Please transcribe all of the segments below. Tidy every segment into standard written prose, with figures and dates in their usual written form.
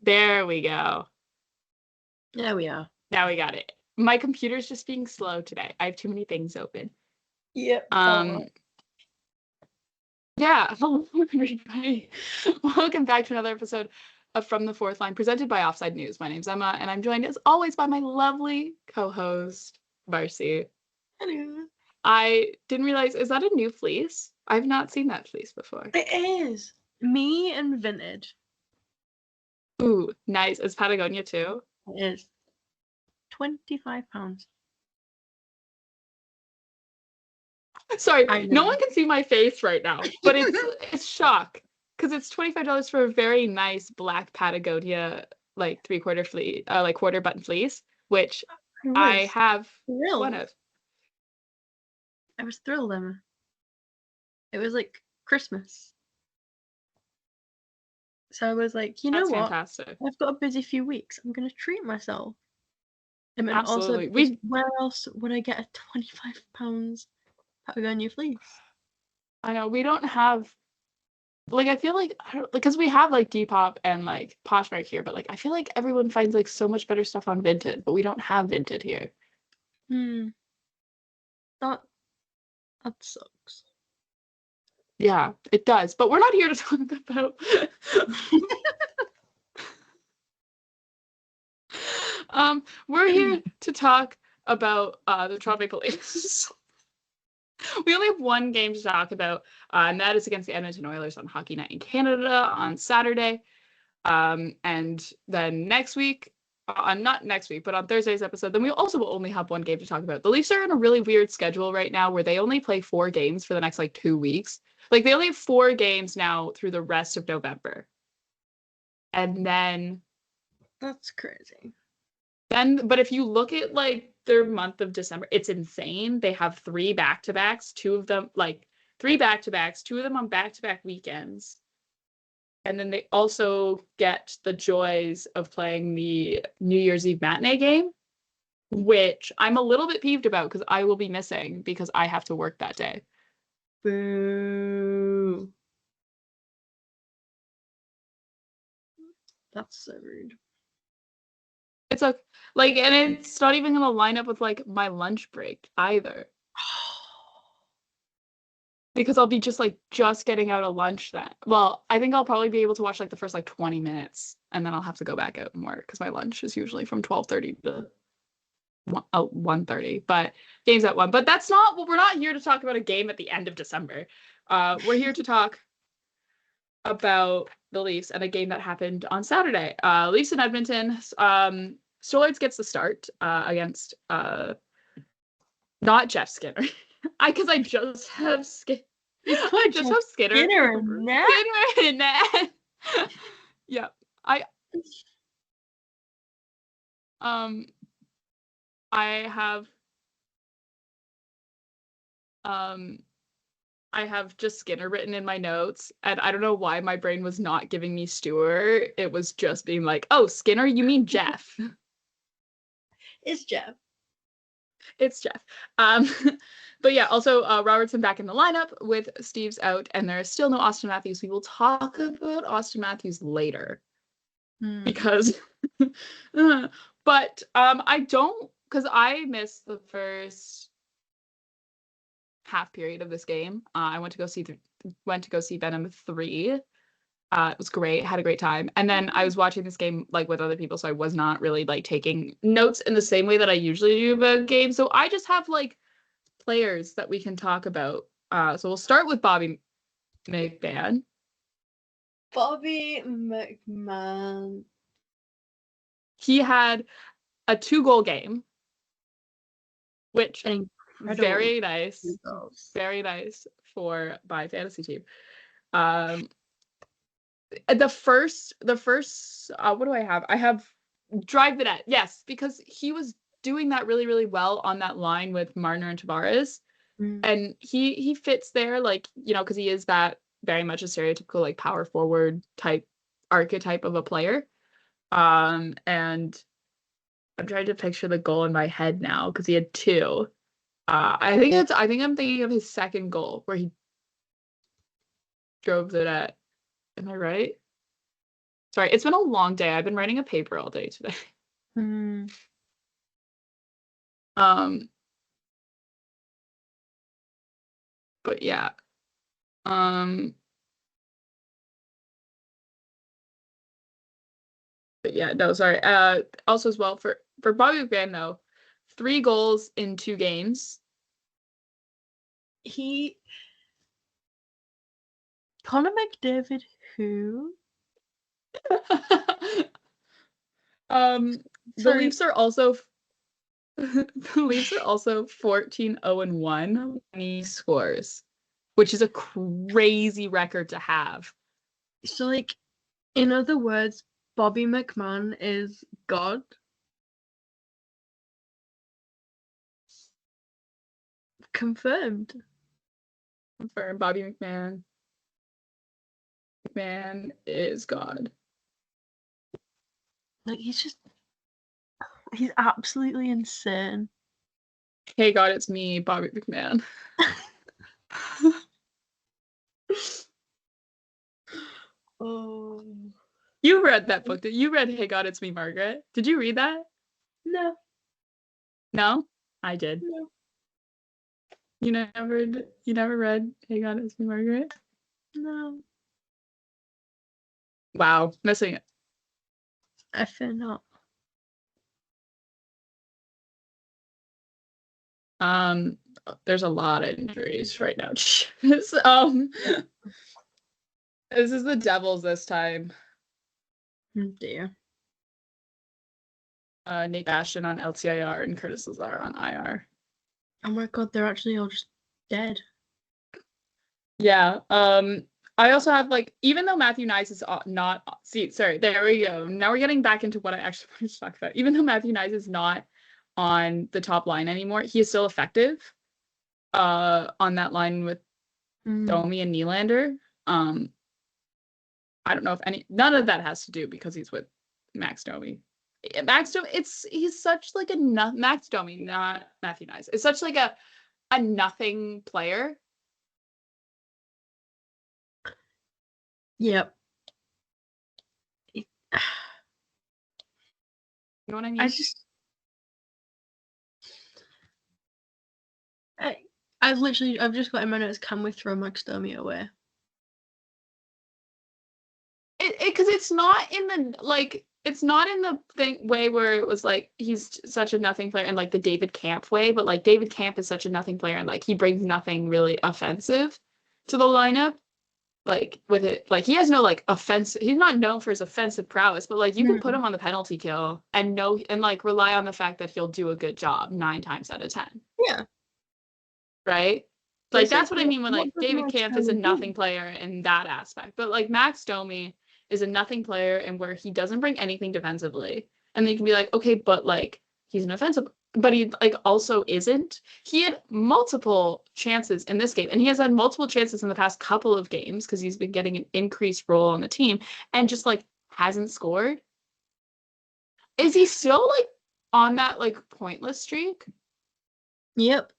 There we go. There we are. Now we got it. My computer's just being slow today. I have too many things open. Yep. Yeah, hello everybody. Welcome back to another episode of From the Fourth Line, presented by Offside News. My name's Emma, and I'm joined as always by my lovely co-host, Marcie. Hello. I didn't realize, is that a new fleece? I've not seen that fleece before. It is. Me and vintage. Ooh, nice. Is Patagonia too? It is. £25. Sorry, no one can see my face right now, but it's shock because it's $25 for a very nice black Patagonia like three-quarter fleece, like quarter button fleece, which I have one of. I was thrilled, Emma. It was like Christmas. So I was like, you know what? Fantastic. I've got a busy few weeks. I'm going to treat myself. And Absolutely. Also, where else would I get a £25 Patagonia fleece? I know we don't have, like, I feel like, because we have like Depop and like Poshmark here, but like I feel like everyone finds like so much better stuff on Vinted, but we don't have Vinted here. That sucks. Yeah, it does. But we're not here to talk about we're here to talk about the Toronto Maple Leafs. We only have one game to talk about, and that is against the Edmonton Oilers on Hockey Night in Canada on Saturday. And then next week, not next week, but on Thursday's episode, then we also will only have one game to talk about. The Leafs are in a really weird schedule right now where they only play 4 games for the next like 2 weeks. Like they only have 4 games now through the rest of November. And then that's crazy. But if you look at like their month of December, it's insane. They have 3 back-to-backs, 2 of them like 3 back-to-backs, 2 of them on back-to-back weekends. And then they also get the joys of playing the New Year's Eve matinee game, which I'm a little bit peeved about because I will be missing because I have to work that day. Boo. That's so rude. It's and it's not even gonna line up with like my lunch break either. Because I'll be just getting out of lunch then. Well, I think I'll probably be able to watch like the first like 20 minutes and then I'll have to go back out and work because my lunch is usually from 12:30 to 1:30. But game's at 1. But that's not what we're not here to talk about a game at the end of December. We're here to talk about the Leafs and a game that happened on Saturday. Leafs in Edmonton. Stollards gets the start against not Jeff Skinner. Because I just have Skinner. I just have Skinner in net. Skinner in net. Yeah. I have just Skinner written in my notes, and I don't know why my brain was not giving me Stewart. It was just being like, oh, Skinner, you mean Jeff. It's Jeff. It's Jeff. But yeah, also Robertson back in the lineup with Steve's out, and there is still no Austin Matthews. We will talk about Austin Matthews later. Because but I don't, because I missed the first half period of this game. I went to go see Venom 3. It was great, had a great time. And then I was watching this game like with other people, so I was not really like taking notes in the same way that I usually do about games. So I just have like players that we can talk about. So we'll start with Bobby McMahon. Bobby McMahon. He had a 2-goal game, which very nice. Very nice for my fantasy team. The first what do I have? I have Drive the Net. Yes, because he was doing that really, really well on that line with Marner and Tavares. And he fits there, like, you know, because he is that very much a stereotypical like power forward type archetype of a player. And I'm trying to picture the goal in my head now because he had 2. I think I'm thinking of his second goal where he drove the net. Am I right? Sorry, it's been a long day. I've been writing a paper all day today. But yeah. But yeah, no, sorry. Also as well for Bobby McMahon though, 3 goals in 2 games. Connor McDavid, who? The Sorry. Leafs are also the Leafs are also 14-0-1 when he scores, which is a crazy record to have. So, like, in other words, Bobby McMahon is God. Confirmed. Confirmed. Bobby McMahon. McMahon is God. Like, he's absolutely insane. Hey God, it's me, Bobby McMahon. Oh. You read that book. You read Hey God, It's Me, Margaret. Did you read that? No. No? I did. No. You never read Hey God, It's Me, Margaret? No. Wow, missing it. I fear not. There's a lot of injuries right now. This is the Devils this time. Oh dear. Nate Bastian on LTIR and Curtis Lazar on IR. Oh my god, they're actually all just dead. Yeah. I also have like, even though Matthew Nyes is not, sorry, there we go. Now we're getting back into what I actually wanted to talk about. Even though Matthew Nyes is not on the top line anymore, he is still effective on that line with Domi and Nylander. I don't know if none of that has to do because he's with Max Domi. Max Domi, he's such like Max Domi, not Matthew Nyes. It's such like a nothing player. Yep. You know what I mean? I've just got in my notes, can we throw Max Domi away? Because it's not in the way where it was like he's such a nothing player and like the David Kampf way, but like David Kampf is such a nothing player and like he brings nothing really offensive to the lineup. Like with it, like he has no like offensive. He's not known for his offensive prowess, but like you can put him on the penalty kill and like rely on the fact that he'll do a good job 9 times out of 10. Yeah. Right? Like that's what I mean when like David Kampf is a nothing player in that aspect. But like Max Domi is a nothing player and where he doesn't bring anything defensively. And they can be like, okay, but like he's an offensive, but he like also isn't. He had multiple chances in this game, and he has had multiple chances in the past couple of games because he's been getting an increased role on the team and just like hasn't scored. Is he still like on that like pointless streak? Yep.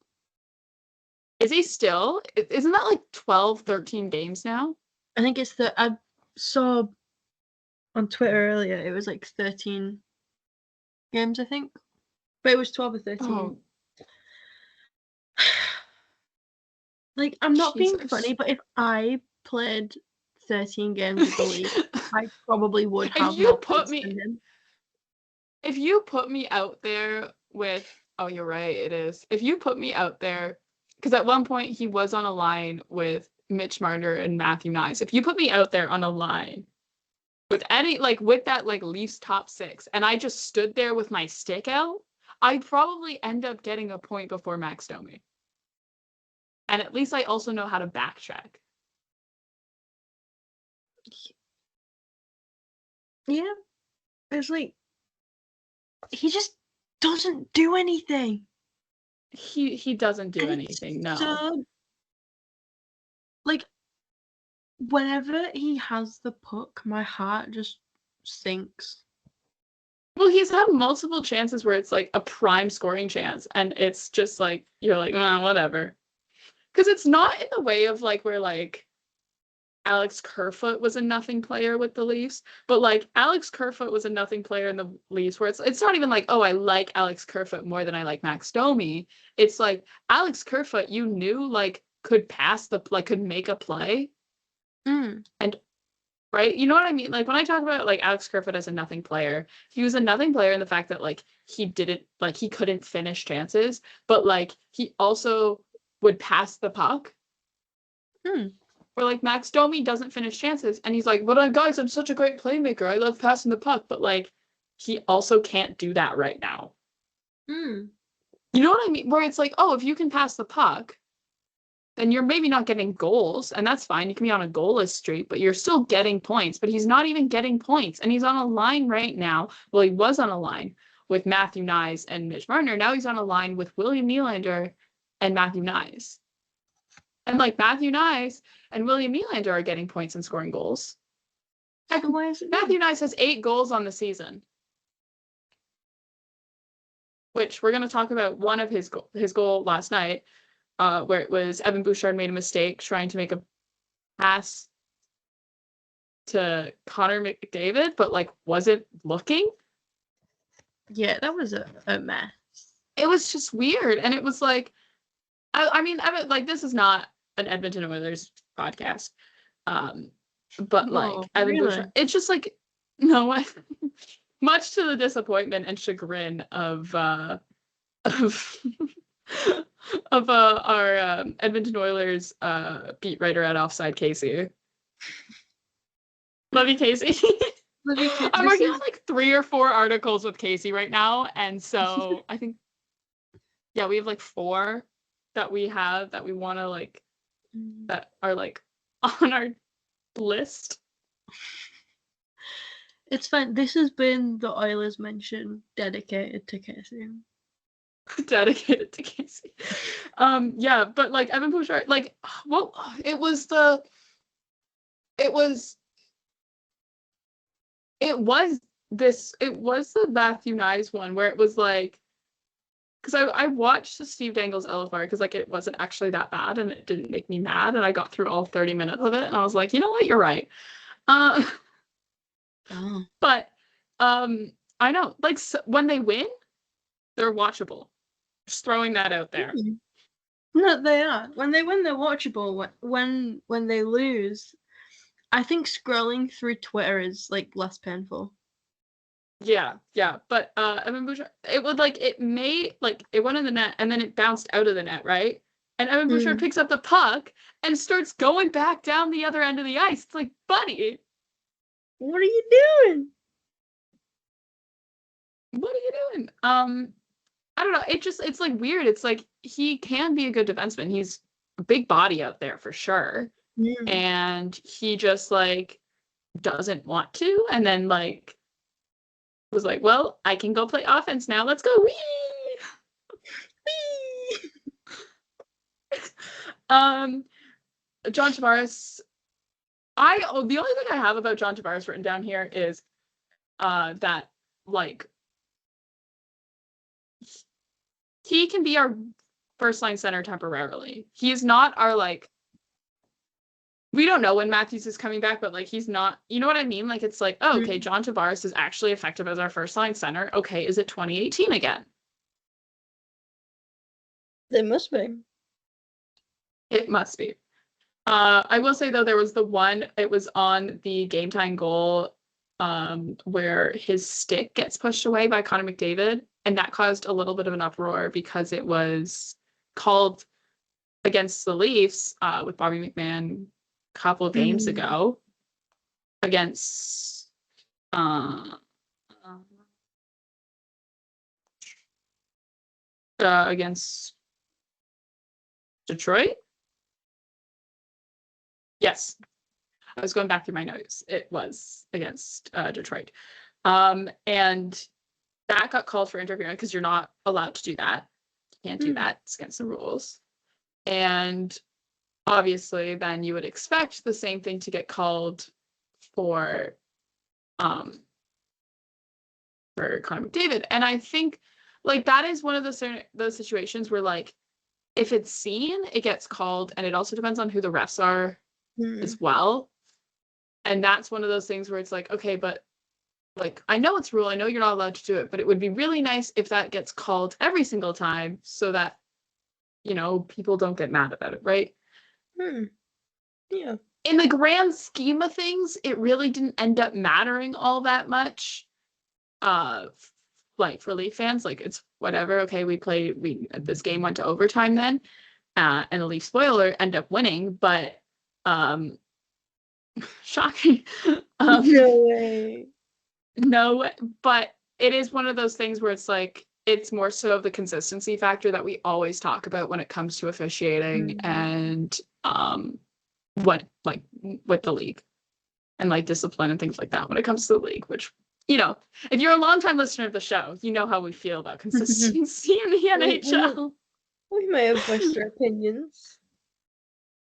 Is he still? Isn't that like 12, 13 games now? I think it's I saw on Twitter earlier, it was like 13 games, I think. But it was 12 or 13. Oh. Like, I'm not being funny, but if I played 13 games of the league, I probably would have more points than him. If you put me out there with, oh, you're right, it is. If you put me out there, because at one point he was on a line with Mitch Marner and Matthew Nyes. If you put me out there on a line with with that like Leafs top 6, and I just stood there with my stick out, I'd probably end up getting a point before Max Domi. And at least I also know how to backtrack. Yeah. It's like, he just doesn't do anything. He doesn't do anything, no. So, like, whenever he has the puck, my heart just sinks. Well, he's had multiple chances where it's like a prime scoring chance, and it's just like you're like, whatever. Because it's not in the way of like where like Alex Kerfoot was a nothing player with the Leafs, but like Alex Kerfoot was a nothing player in the Leafs where it's not even like, oh, I like Alex Kerfoot more than I like Max Domi. It's like Alex Kerfoot, you knew like could could make a play. Mm. And right, you know what I mean? Like when I talk about like Alex Kerfoot as a nothing player, he was a nothing player in the fact that like he couldn't finish chances, but like he also would pass the puck. Where like Max Domi doesn't finish chances, and he's like, "But guys, I'm such a great playmaker. I love passing the puck." But like, he also can't do that right now. You know what I mean? Where it's like, oh, if you can pass the puck, then you're maybe not getting goals, and that's fine. You can be on a goalless streak, but you're still getting points. But he's not even getting points, and he's on a line right now. Well, he was on a line with Matthew Knies and Mitch Marner. Now he's on a line with William Nylander and Matthew Knies. And like Matthew Knies and William Nylander are getting points and scoring goals. Matthew Knies has 8 goals on the season. Which we're going to talk about one of his goal last night, where it was Evan Bouchard made a mistake trying to make a pass to Connor McDavid, but like wasn't looking. Yeah, that was a mess. It was just weird. And it was like, I mean, like this is not an Edmonton Oilers podcast. But like Evan Bouchard, it's just like no, much to the disappointment and chagrin of our Edmonton Oilers beat writer at Offside, Casey. Love you, Casey. I'm working on like 3 or 4 articles with Casey right now, and so I think we have like 4 that we want to like that are like on our list. It's fine. This has been the Oilers mention dedicated to Casey. Dedicated to Casey. Yeah, but like Evan Bouchard, like, well, it was the Matthew Knies one where it was like, because I watched the Steve Dangle's LFR because like it wasn't actually that bad and it didn't make me mad, and I got through all 30 minutes of it and I was like, you know what, you're right. But I know, like, when they win, they're watchable. Just throwing that out there. No, they are. When they win, they're watchable. When they lose, I think scrolling through Twitter is like less painful. Yeah. But Evan Bouchard, it would like it went in the net and then it bounced out of the net, right? And Evan Bouchard picks up the puck and starts going back down the other end of the ice. It's like, buddy, what are you doing? What are you doing? I don't know. It's like weird. It's like he can be a good defenseman. He's a big body out there for sure. And he just like doesn't want to. And then like was like, well, I can go play offense now. Let's go. Whee! Whee! John Tavares. The only thing I have about John Tavares written down here is that like he can be our first line center temporarily. He's not our like, we don't know when Matthews is coming back, but like he's not, you know what I mean? Like it's like, oh, okay, John Tavares is actually effective as our first line center. Okay, is it 2018 again? It must be. It must be. I will say though, there was it was on the game time goal where his stick gets pushed away by Connor McDavid. And that caused a little bit of an uproar because it was called against the Leafs with Bobby McMahon a couple of games ago against Detroit. Yes. I was going back through my notes. It was against Detroit. And that got called for interfering because you're not allowed to do that. You can't do that. It's against the rules. And obviously, then you would expect the same thing to get called for Connor McDavid. And I think like that is one of those situations where like if it's seen, it gets called, and it also depends on who the refs are as well. And that's one of those things where it's like, okay, but like, I know it's rule, I know you're not allowed to do it, but it would be really nice if that gets called every single time so that, you know, people don't get mad about it, right? Yeah. In the grand scheme of things, it really didn't end up mattering all that much. Like for Leaf fans, like it's whatever. Okay, this game went to overtime then, and the Leaf spoiler end up winning, but shocking. No way. No, but it is one of those things where it's like it's more so of the consistency factor that we always talk about when it comes to officiating and what like with the league and like discipline and things like that when it comes to the league, which, you know, if you're a longtime listener of the show, you know how we feel about consistency in the NHL. We may have voiced our opinions.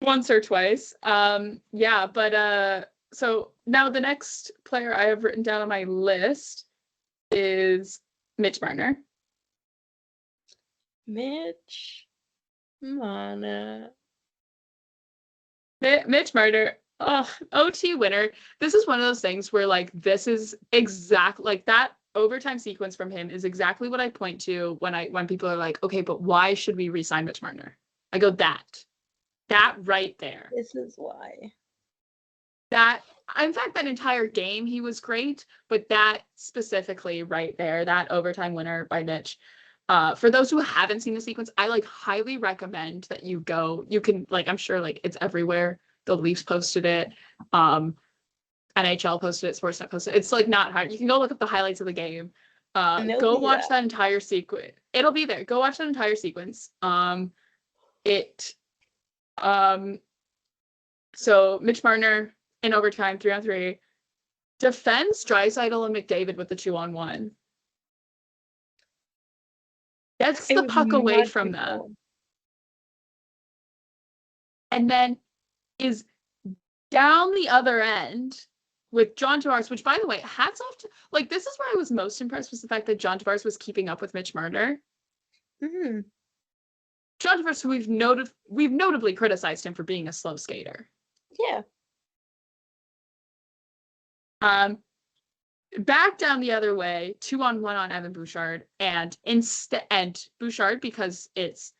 Once or twice. Yeah, but so now the next player I have written down on my list is Mitch Marner. Mitch Marner. Mitch Marner, OT winner. This is one of those things where like this is exactly like that overtime sequence from him is exactly what I point to when people are like, okay, but why should we re-sign Mitch Marner? I go that right there. This is why. That in fact that entire game he was great, but that specifically right there, that overtime winner by Mitch. For those who haven't seen the sequence, I like highly recommend that you go. You can like, I'm sure like it's everywhere. The Leafs posted it. NHL posted it. Sportsnet posted it. It's like not hard. You can go look up the highlights of the game. Go watch that entire sequence. It'll be there. Go watch that entire sequence. So Mitch Marner in overtime, 3-on-3, defends Draisaitl and McDavid with the 2-on-1. Gets the puck away from them. And then is down the other end with John Tavares, which, by the way, hats off to, like, this is where I was most impressed was the fact that John Tavares was keeping up with Mitch Marner. Mm-hmm. John Tavares, who we've notably criticized him for being a slow skater. Yeah. Back down the other way, 2-on-1 on Evan Bouchard, and Bouchard, because it's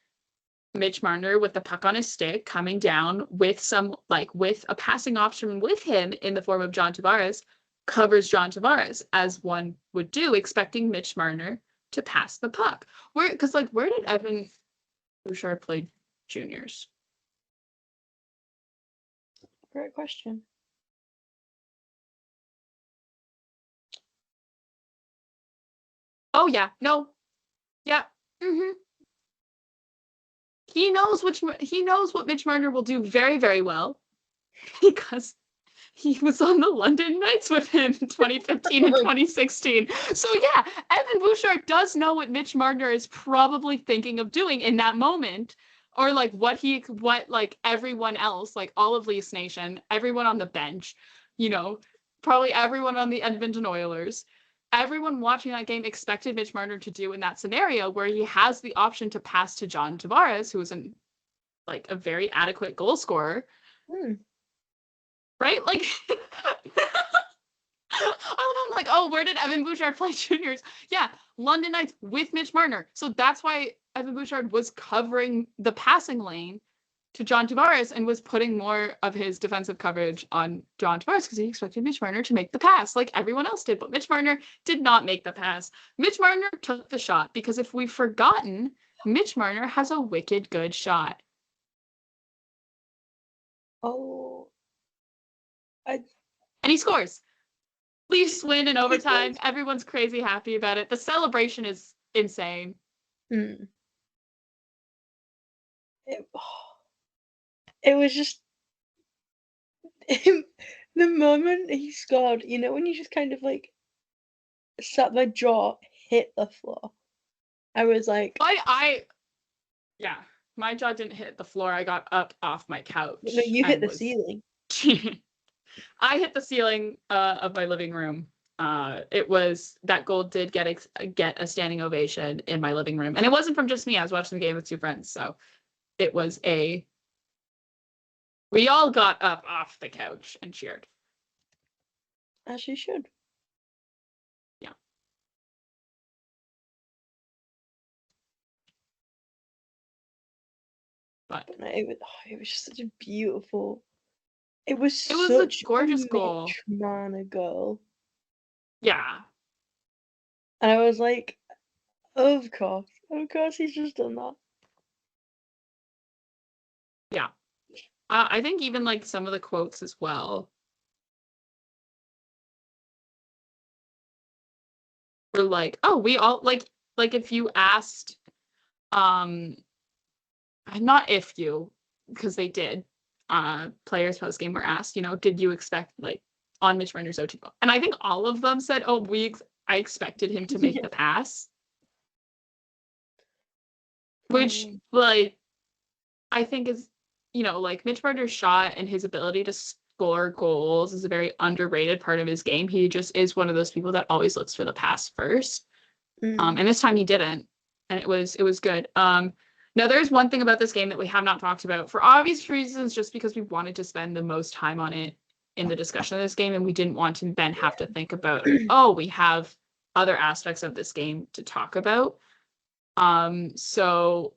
Mitch Marner with the puck on his stick coming down with a passing option with him in the form of John Tavares, covers John Tavares as one would do, expecting Mitch Marner to pass the puck. Where did Evan Bouchard play juniors? Great question. Oh yeah, no, yeah. Mm-hmm. He knows what Mitch Marner will do very, very well because he was on the London Knights with him in 2015 and 2016. So yeah, Evan Bouchard does know what Mitch Marner is probably thinking of doing in that moment, or like what like everyone else, like all of Leafs Nation, everyone on the bench, you know, probably everyone on the Edmonton Oilers. Everyone watching that game expected Mitch Marner to do in that scenario where he has the option to pass to John Tavares, who is a very adequate goal scorer. Right? Like, I'm like, oh, where did Evan Bouchard play juniors? Yeah, London Knights with Mitch Marner. So that's why Evan Bouchard was covering the passing lane to John Tavares and was putting more of his defensive coverage on John Tavares because he expected Mitch Marner to make the pass like everyone else did. But Mitch Marner did not make the pass. Mitch Marner took the shot because if we've forgotten, Mitch Marner has a wicked good shot. Oh. And he scores. Leafs win in overtime. Everyone's crazy happy about it. The celebration is insane. It was just the moment he scored, you know, when you just kind of like my jaw hit the floor. I was like, yeah, my jaw didn't hit the floor. I got up off my couch. No, you hit the ceiling. I hit the ceiling of my living room. That goal did get a standing ovation in my living room, and it wasn't from just me. I was watching the game with two friends, so it was we all got up off the couch and cheered. As she should. Yeah. But no, it was just such a beautiful. It was a such gorgeous a goal. Mitch Marner goal. Yeah. And I was like, of course he's just done that. Yeah. I think even like some of the quotes as well were like, oh, we all like if you asked, not if you, because they did, players post game were asked, did you expect like on Mitch Marner's OT goal? And I think all of them said, oh, I expected him to make the pass. Which like I think is, like Mitch Marner's shot and his ability to score goals is a very underrated part of his game. He just is one of those people that always looks for the pass first. And this time he didn't, and it was good. Now there's one thing about this game that we have not talked about for obvious reasons, just because we wanted to spend the most time on it in the discussion of this game, and we didn't want to then have to think about, oh, we have other aspects of this game to talk about. So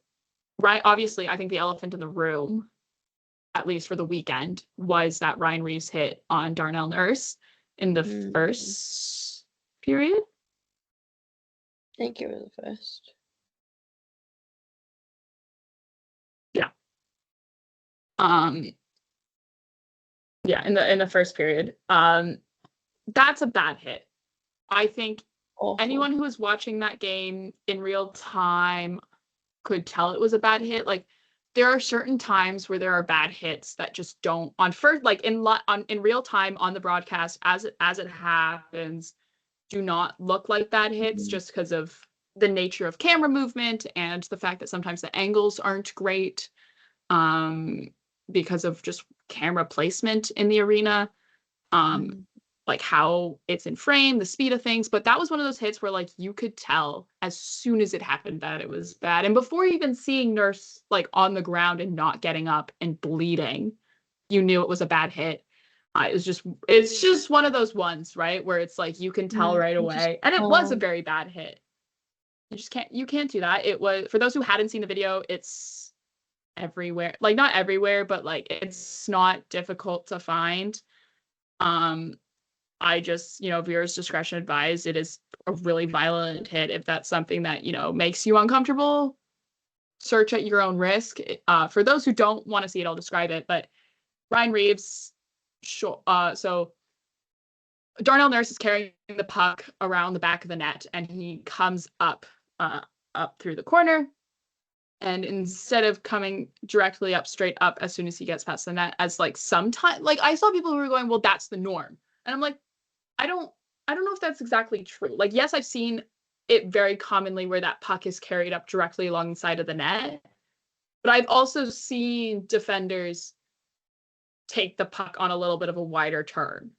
right, obviously, I think the elephant in the room, at least for the weekend, was that Ryan Reaves hit on Darnell Nurse in the first period. I think it was the first. Yeah. Yeah, in the first period. That's a bad hit. I think Awful. anyone who was watching that game in real time could tell it was a bad hit. Like there are certain times where there are bad hits that just don't on first, like in real time on the broadcast as it happens, do not look like bad hits just because of the nature of camera movement and the fact that sometimes the angles aren't great, because of just camera placement in the arena, like how it's in frame, the speed of things. But that was one of those hits where like you could tell as soon as it happened that it was bad. And before even seeing Nurse like on the ground and not getting up and bleeding, you knew it was a bad hit. It's just one of those ones, right, where it's like you can tell right away. And it was a very bad hit. You can't do that. It was, for those who hadn't seen the video, it's everywhere. Like not everywhere, but like it's not difficult to find. I just, viewers discretion advised. It is a really violent hit. If that's something that, makes you uncomfortable, search at your own risk. For those who don't want to see it, I'll describe it. But Ryan Reaves, so Darnell Nurse is carrying the puck around the back of the net, and he comes up through the corner. And instead of coming directly up, straight up as soon as he gets past the net, as like sometimes, like I saw people who were going, well, that's the norm. And I'm like, I don't know if that's exactly true. Like, yes, I've seen it very commonly where that puck is carried up directly along the side of the net. But I've also seen defenders take the puck on a little bit of a wider turn.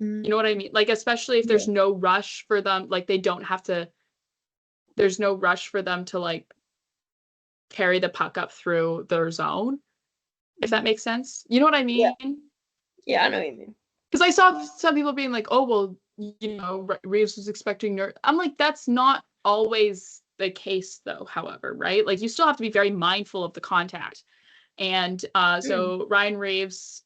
You know what I mean? Like, especially if there's no rush for them, like they don't have to, there's no rush for them to like carry the puck up through their zone, if that makes sense. You know what I mean? Yeah, I know what you mean. Because I saw some people being like, oh, well, Reaves was expecting Nurse. I'm like, that's not always the case, though, however, right? Like, you still have to be very mindful of the contact. And so Ryan Reaves,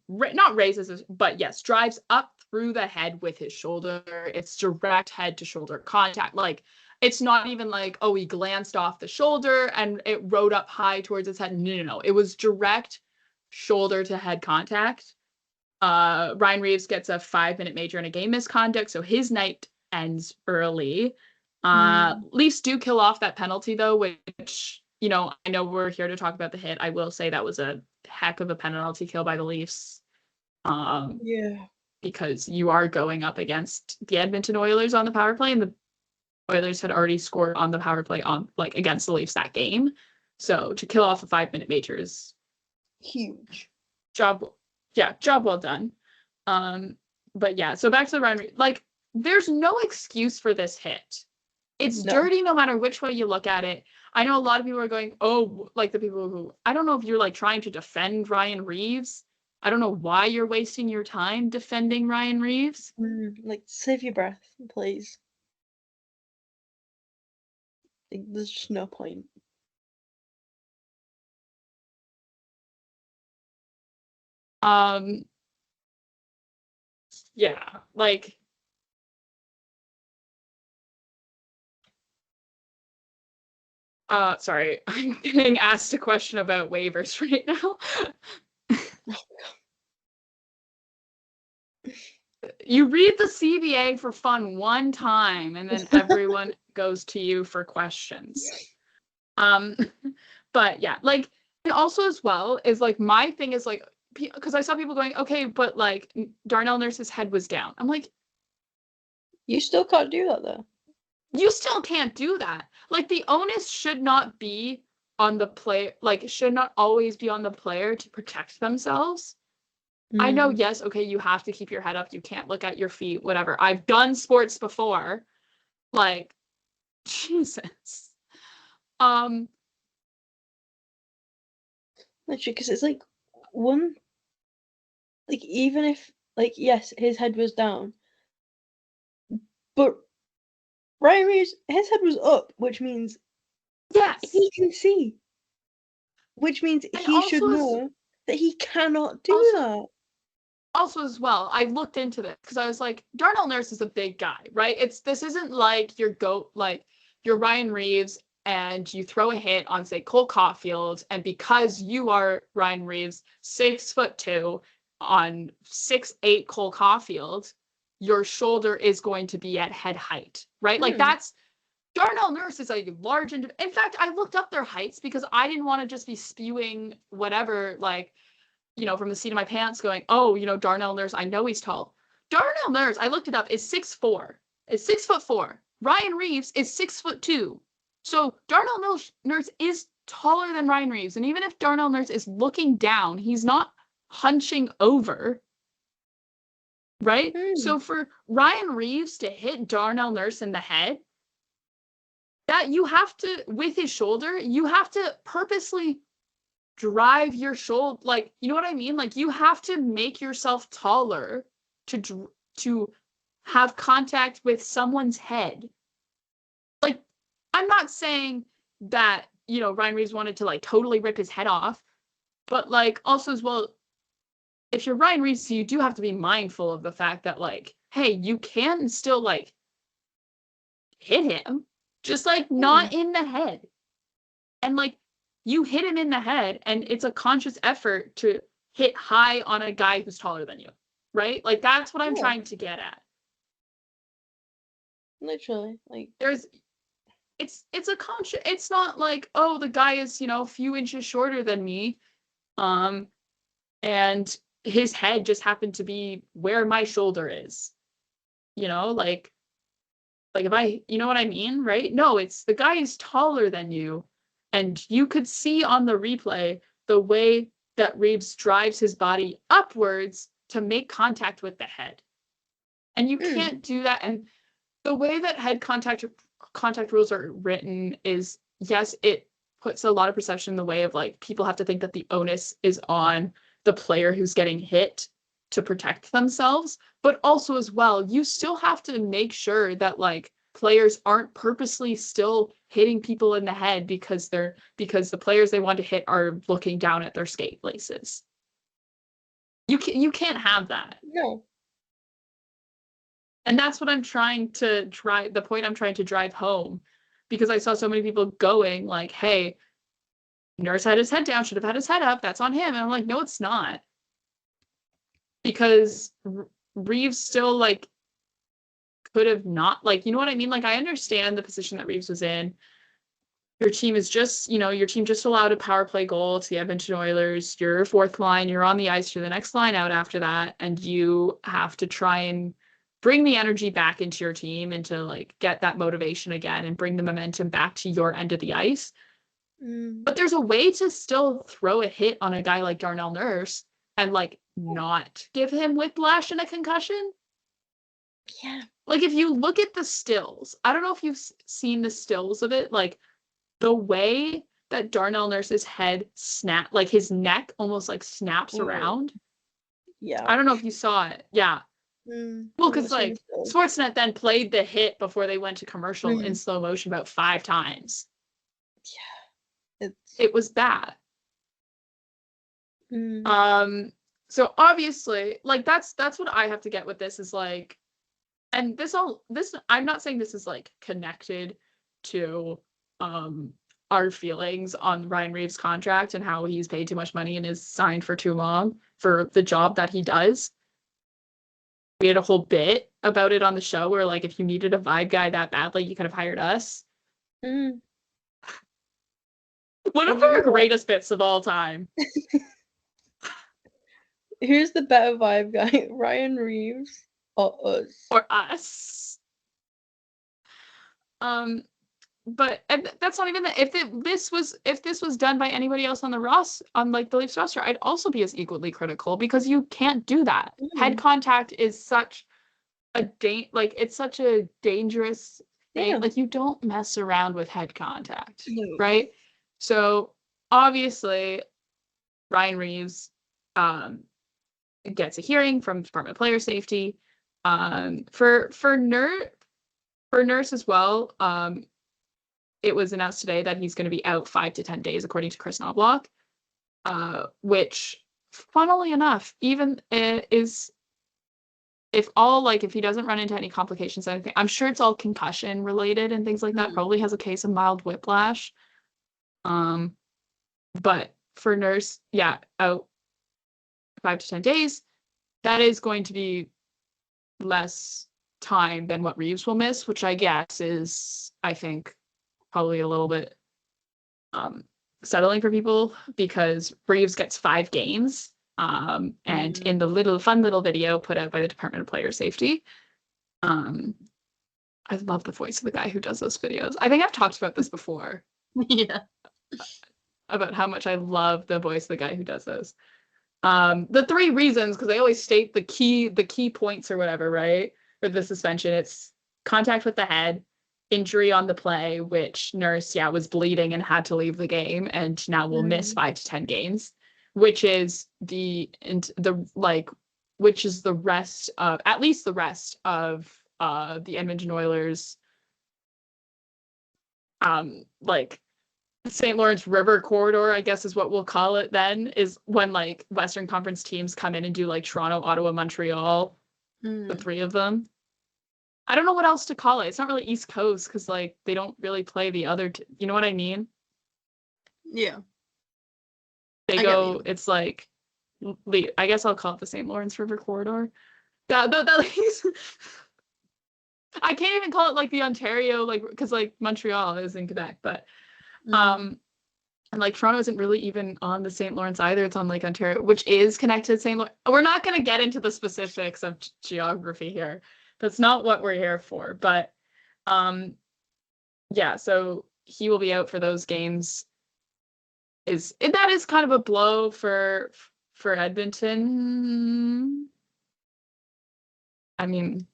not raises, but yes, drives up through the head with his shoulder. It's direct head to shoulder contact. Like, it's not even like, oh, he glanced off the shoulder and it rode up high towards his head. No. It was direct shoulder to head contact. Ryan Reaves gets a 5-minute major and a game misconduct, so his night ends early. Leafs do kill off that penalty, though, which, I know we're here to talk about the hit. I will say that was a heck of a penalty kill by the Leafs. Because you are going up against the Edmonton Oilers on the power play, and the Oilers had already scored on the power play against the Leafs that game. So to kill off a 5-minute major is huge. Job well done. But yeah, so back to the run. Like, there's no excuse for this hit. It's dirty no matter which way you look at it. I know a lot of people are going, oh, like the people who, I don't know if you're like trying to defend Ryan Reaves, I don't know why you're wasting your time defending Ryan Reaves. Like, save your breath, please. Like, there's just no point. Yeah, like, sorry, I'm getting asked a question about waivers right now. You read the CBA for fun one time, and then everyone goes to you for questions. But yeah, like, and also as well is like, my thing is like, because I saw people going, okay, but like Darnell Nurse's head was down. I'm like, you still can't do that though. You still can't do that. Like, the onus should not be on the player, like, should not always be on the player to protect themselves. I know, yes, okay, you have to keep your head up. You can't look at your feet, whatever. I've done sports before. Like, Jesus. Literally, because it's like one, like, even if, like, yes, his head was down, but Ryan Reaves, his head was up, which means Yes. he can see, which means And he should also know that he cannot do that. Also as well, I looked into this because I was like, Darnell Nurse is a big guy, right? This isn't like your goat, like your Ryan Reaves, and you throw a hit on, say, Cole Caulfield, and because you are Ryan Reaves, 6'2", on 6'8" Cole Caulfield, your shoulder is going to be at head height, right? Like, that's Darnell Nurse is a large in fact, I looked up their heights because I didn't want to just be spewing whatever, like, from the seat of my pants going, oh, Darnell Nurse, I know he's tall. Darnell Nurse, I looked it up, is 6'4", is 6'4". Ryan Reaves is 6'2". So Darnell Nurse is taller than Ryan Reaves. And even if Darnell Nurse is looking down, he's not hunching over, right? So for Ryan Reaves to hit Darnell Nurse in the head, that you have to, with his shoulder, you have to purposely drive your shoulder, like, you know what I mean? Like, you have to make yourself taller to have contact with someone's head. Like, I'm not saying that, Ryan Reaves wanted to, like, totally rip his head off, but, like, also as well, if you're Ryan Reaves, you do have to be mindful of the fact that, like, hey, you can still, like, hit him, just, like, not in the head. And, like, you hit him in the head, and it's a conscious effort to hit high on a guy who's taller than you, right? Like, that's what I'm trying to get at. Literally, like, it's a conscious, it's not like, oh, the guy is, a few inches shorter than me, and his head just happened to be where my shoulder is, like if you know what I mean, right? No, it's the guy is taller than you. And you could see on the replay the way that Reaves drives his body upwards to make contact with the head. And you can't do that. And the way that head contact rules are written is, yes, it puts a lot of perception in the way of, like, people have to think that the onus is on the player who's getting hit to protect themselves. But also as well, you still have to make sure that, like, players aren't purposely still hitting people in the head because the players they want to hit are looking down at their skate laces. You can't have that. No. And that's what I'm trying to drive, the point I'm trying to drive home, because I saw so many people going like, hey, Nurse had his head down, should have had his head up, that's on him. And I'm like, no, it's not. Because Reaves still, like, could have not, like, you know what I mean? Like, I understand the position that Reaves was in. Your team is just, your team just allowed a power play goal to the Edmonton Oilers. You're fourth line. You're on the ice for the next line out after that. And you have to try and bring the energy back into your team and to, like, get that motivation again and bring the momentum back to your end of the ice. But there's a way to still throw a hit on a guy like Darnell Nurse and, like, not give him whiplash and a concussion. Yeah. Like, if you look at the stills, I don't know if you've seen the stills of it, like, the way that Darnell Nurse's head like, his neck almost, like, snaps around. Yeah. I don't know if you saw it. Yeah. Well, because like Sportsnet then played the hit before they went to commercial in slow motion about 5 times. Yeah. It was bad. So obviously, like that's what I have to get with this is like, and this I'm not saying this is like connected to our feelings on Ryan Reaves' contract and how he's paid too much money and is signed for too long for the job that he does. We had a whole bit about it on the show where like if you needed a vibe guy that badly, you could have hired us. One of our greatest bits of all time. Who's the better vibe guy, Ryan Reaves or us? Or us. But that's not even that. If this was done by anybody else on the like the Leafs roster, I'd also be as equally critical because you can't do that. Head contact is such a it's such a dangerous thing. Yeah. Like you don't mess around with head contact, right? So obviously, Ryan Reaves gets a hearing from Department of Player Safety. For Nurse as well. It was announced today that he's going to be out 5 to 10 days, according to Chris Knobloch, which, funnily enough, even is if he doesn't run into any complications, anything, I'm sure it's all concussion related and things like that. Probably has a case of mild whiplash. But for Nurse, yeah, out 5 to 10 days, that is going to be less time than what Reaves will miss, which I guess is, I think, probably a little bit settling for people because Reaves gets 5 games. And in the fun little video put out by the Department of Player Safety, I love the voice of the guy who does those videos. I think I've talked about this before. Yeah. About how much I love the voice of the guy who does those. The 3 reasons, because they always state the key points or whatever, right? For the suspension, it's contact with the head, injury on the play, which Nurse, was bleeding and had to leave the game, and now will miss 5 to 10 games, which is the rest of at least the rest of the Edmonton Oilers, like St. Lawrence River corridor, I guess is what we'll call it then, is when like Western Conference teams come in and do like Toronto, Ottawa, Montreal, the 3 of them. I don't know what else to call it. It's not really East Coast because like they don't really play the other. You know what I mean? Yeah. It's like, I guess I'll call it the St. Lawrence River corridor. I can't even call it like the Ontario, like because like Montreal is in Quebec, but and like Toronto isn't really even on the St. Lawrence either. It's on Lake Ontario, which is connected to St. Lawrence. We're not going to get into the specifics of geography here. That's not what we're here for. But so he will be out for those games. That is kind of a blow for Edmonton. I mean,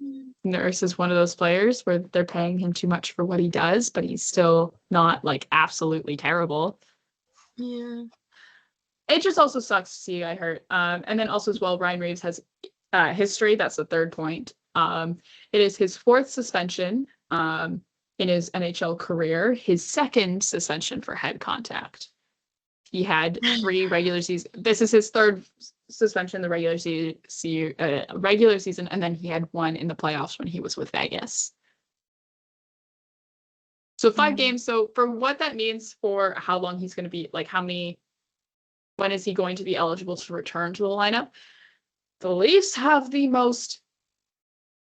Nurse is one of those players where they're paying him too much for what he does, but he's still not like absolutely terrible. Yeah. It just also sucks to see a guy hurt. And then also as well, Ryan Reaves has history. That's the 3rd point. It is his 4th suspension in his NHL career, his 2nd suspension for head contact. He had 3 regular season. This is his 3rd suspension in the regular season, and then he had 1 in the playoffs when he was with Vegas. So 5 games. So for what that means for how long he's going to be, like when is he going to be eligible to return to the lineup? The Leafs have the most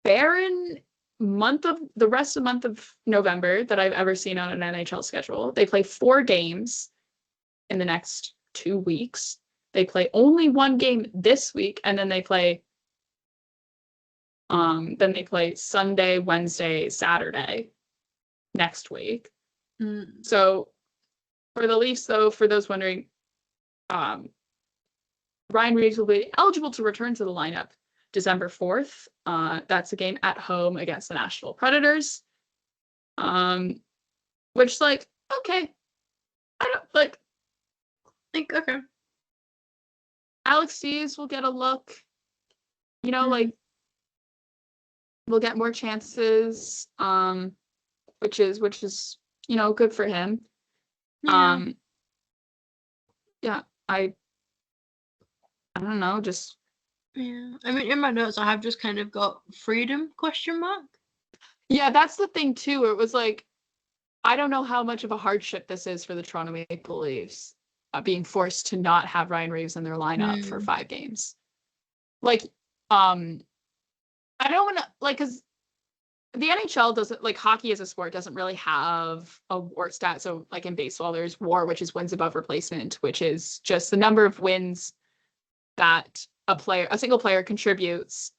barren the rest of the month of November that I've ever seen on an NHL schedule. They play 4 games in the next 2 weeks. They play only 1 game this week, and then they play Sunday, Wednesday, Saturday next week. So for the Leafs, though, for those wondering, Ryan Reaves will be eligible to return to the lineup December 4th. That's a game at home against the Nashville Predators. Which like, okay. I don't like okay. Alex Steves will get a look. you know, like we'll get more chances, which is, you know, good for him. Yeah. Yeah, I don't know, just Yeah. I mean, in my notes, I have just kind of got freedom ? yeah, that's the thing too. It was like, I don't know how much of a hardship this is for the Toronto Maple Leafs, being forced to not have Ryan Reaves in their lineup for 5 games. Like, I don't want to, like, because the NHL doesn't, like, hockey as a sport doesn't really have a WAR stat. So, like, in baseball, there's WAR, which is wins above replacement, which is just the number of wins that a single player contributes,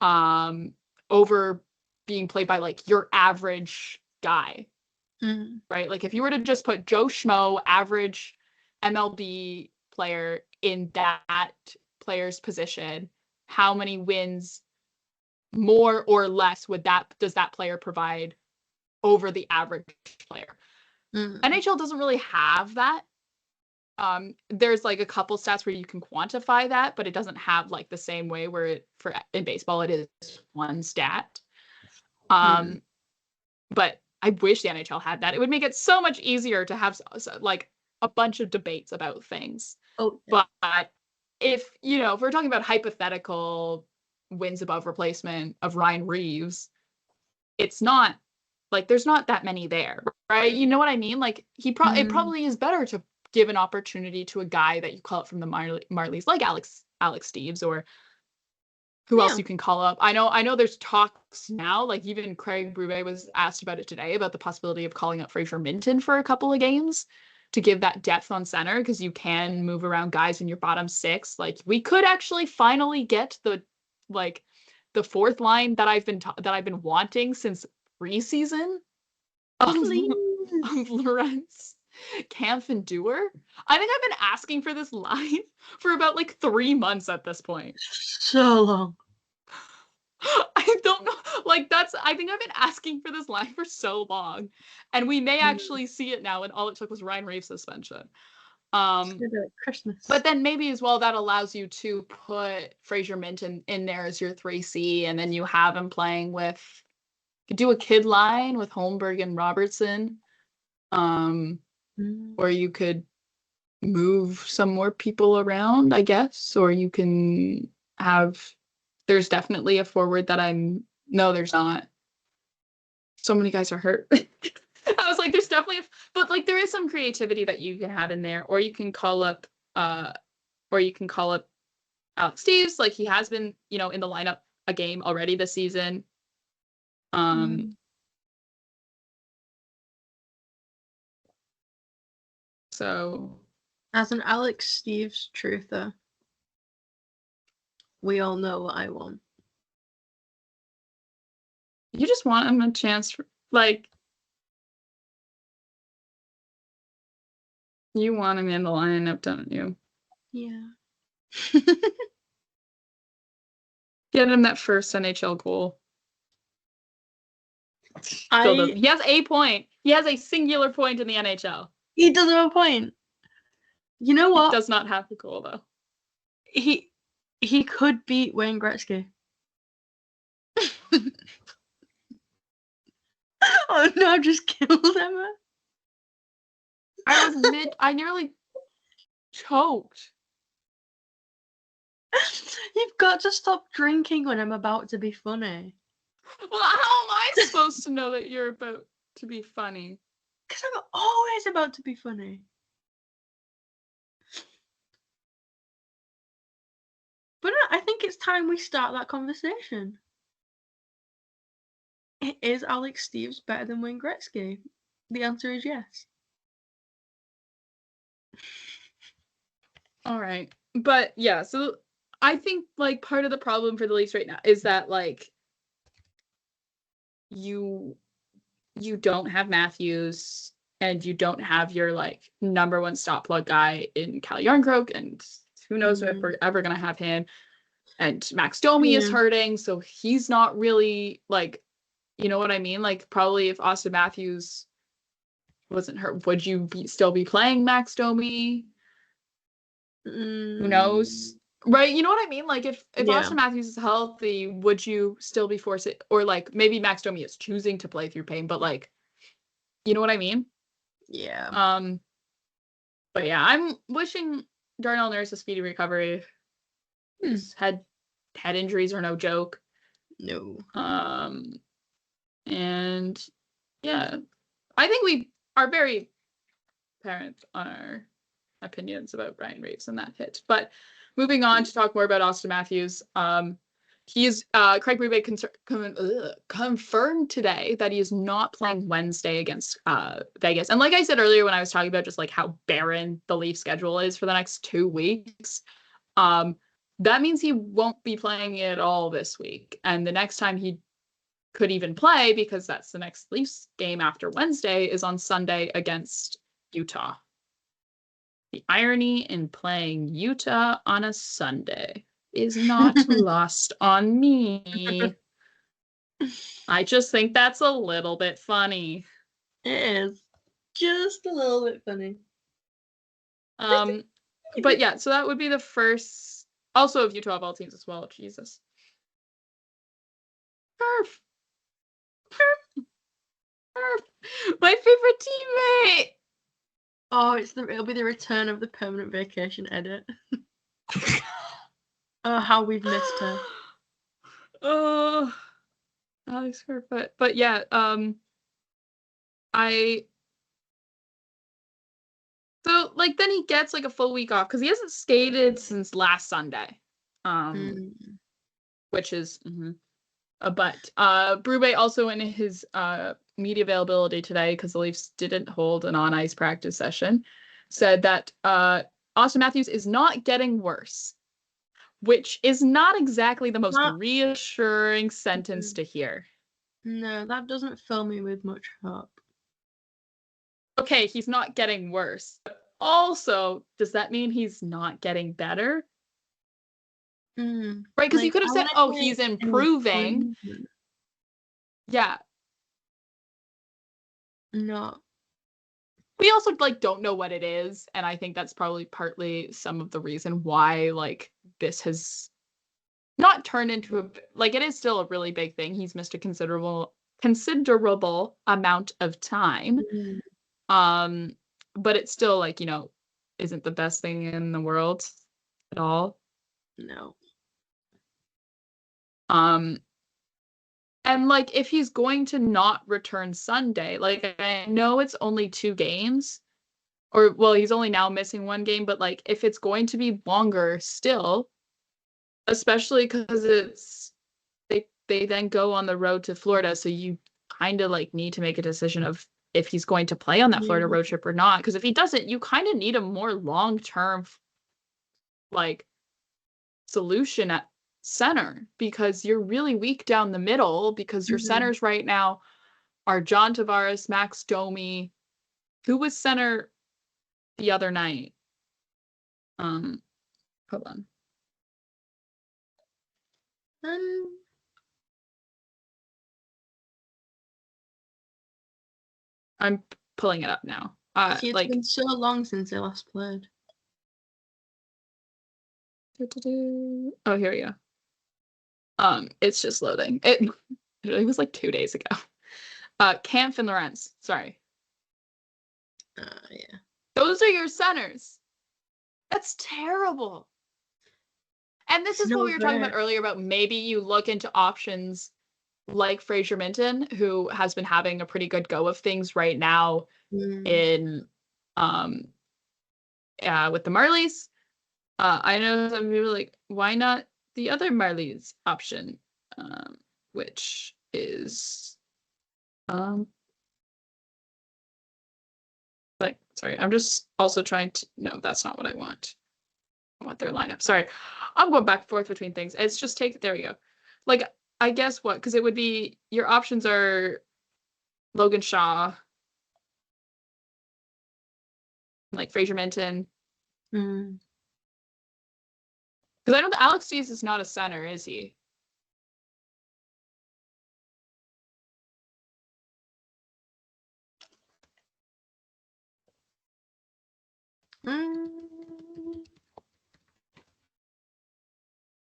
over being played by, like, your average guy. Right? Like, if you were to just put Joe Schmo, average MLB player, in that player's position, how many wins more or less does that player provide over the average player? NHL doesn't really have that. There's like a couple stats where you can quantify that, but it doesn't have like the same way where in baseball it is one stat. But I wish the NHL had that. It would make it so much easier to have like a bunch of debates about things. Oh, yeah. But if we're talking about hypothetical wins above replacement of Ryan Reaves, it's not like there's not that many there, right? You know what I mean? Like it probably is better to give an opportunity to a guy that you call up from the Marlies, like Alex Steves, or who else you can call up. I know there's talks now, like even Craig Brube was asked about it today, about the possibility of calling up Fraser Minton for a couple of games to give that depth on center, because you can move around guys in your bottom 6. Like we could actually finally get the fourth line that I've been wanting since preseason of Lawrence Kampf and Dewar. I think I've been asking for this line for about like 3 months at this point. So long. I don't know. Like I think I've been asking for this line for so long, and we may actually see it now. And all it took was Ryan Reaves' suspension. Christmas. But then maybe as well that allows you to put Fraser Minton in there as your 3C, and then you have him playing with. You could do a kid line with Holmberg and Robertson, or you could move some more people around, I guess, or you can have. There's definitely a forward that no, there's not. So many guys are hurt. I was like, there's definitely, but like there is some creativity that you can have in there, or you can call up Alex Steves, like he has been, in the lineup a game already this season. So as an Alex Steves truther, we all know what I want. You just want him a chance, you want him in the lineup, don't you? Yeah. Get him that first NHL goal. He has a point. He has a singular point in the NHL. He does have a point. You know what? He does not have the goal, though. He could beat Wayne Gretzky. Oh no, I just killed Emma. I nearly choked. You've got to stop drinking when I'm about to be funny. Well, how am I supposed to know that you're about to be funny? Because I'm always about to be funny. But I think it's time we start that conversation. Is Alex Steves better than Wayne Gretzky? The answer is yes. All right. But yeah, so I think like part of the problem for the Leafs right now is that like you don't have Matthews, and you don't have your like number one stop plug guy in Cal Yarncroke, and who knows if we're ever gonna have him. And Max Domi is hurting, so he's not really like, you know what I mean? Like probably if Austin Matthews wasn't hurt, would you still be playing Max Domi? Who knows? Right, you know what I mean? Like if Yeah. Austin Matthews is healthy, would you still be forced or like maybe Max Domi is choosing to play through pain, but like you know what I mean? Yeah. Um but yeah, I'm wishing Darnell Nurse a speedy recovery. His head injuries are no joke. No. And yeah, I think we are very apparent on our opinions about Ryan Reaves and that hit. But moving on to talk more about Austin Matthews, he's Craig Berube confirmed today that he is not playing Wednesday against Vegas. And like I said earlier when I was talking about just like how barren the Leaf schedule is for the next 2 weeks, that means he won't be playing at all this week. And the next time he could even play, because that's the next Leafs game after Wednesday, is on Sunday against Utah. The irony in playing Utah on a Sunday is not lost on me. I just think that's a little bit funny. It is. Just a little bit funny. But yeah, so that would be the first, also of Utah of all teams as well. Jesus. Perf. My favorite teammate. Oh, it'll be the return of the permanent vacation edit. Oh, how we've missed her. Oh, Alex Kerfoot. But yeah, so like then he gets like a full week off because he hasn't skated since last Sunday. Which is but Brube also in his media availability today, because the Leafs didn't hold an on ice practice session, said that Austin Matthews is not getting worse, which is not exactly the most reassuring sentence to hear. No, that doesn't fill me with much hope. Okay, he's not getting worse. Also, does that mean he's not getting better? Right, because you could have said, oh, he's improving. Yeah. No. We also like don't know what it is, and I think that's probably partly some of the reason why like this has not turned into a like it is still a really big thing. He's missed a considerable amount of time. But it's still like, you know, isn't the best thing in the world at all. No. And like if he's going to not return Sunday, like I know it's only 2 games, or well, he's only now missing 1 game, but like if it's going to be longer still, especially because it's they then go on the road to Florida, so you kind of like need to make a decision of if he's going to play on that Florida road trip or not, because if he doesn't, you kind of need a more long-term like solution at center, because you're really weak down the middle, because your centers right now are John Tavares, Max Domi. Who was center the other night? Hold on. I'm pulling it up now. See, it's been so long since they last played. Oh, here we go. It's just loading. It was like 2 days ago. Kampf and Lorenz. Sorry. Yeah. Those are your centers. That's terrible. And this is what we were talking about earlier about maybe you look into options like Fraser Minton, who has been having a pretty good go of things right now in with the Marlies. I know some people are like, why not the other Marlies option, which is like, sorry, I'm just also trying to, no, that's not what I want. I want their lineup. Sorry, I'm going back and forth between things. It's just there we go. Like, I guess what, because it would be, your options are Logan Shaw, like Fraser Minton. Because I know that Alex Dees is not a center, is he?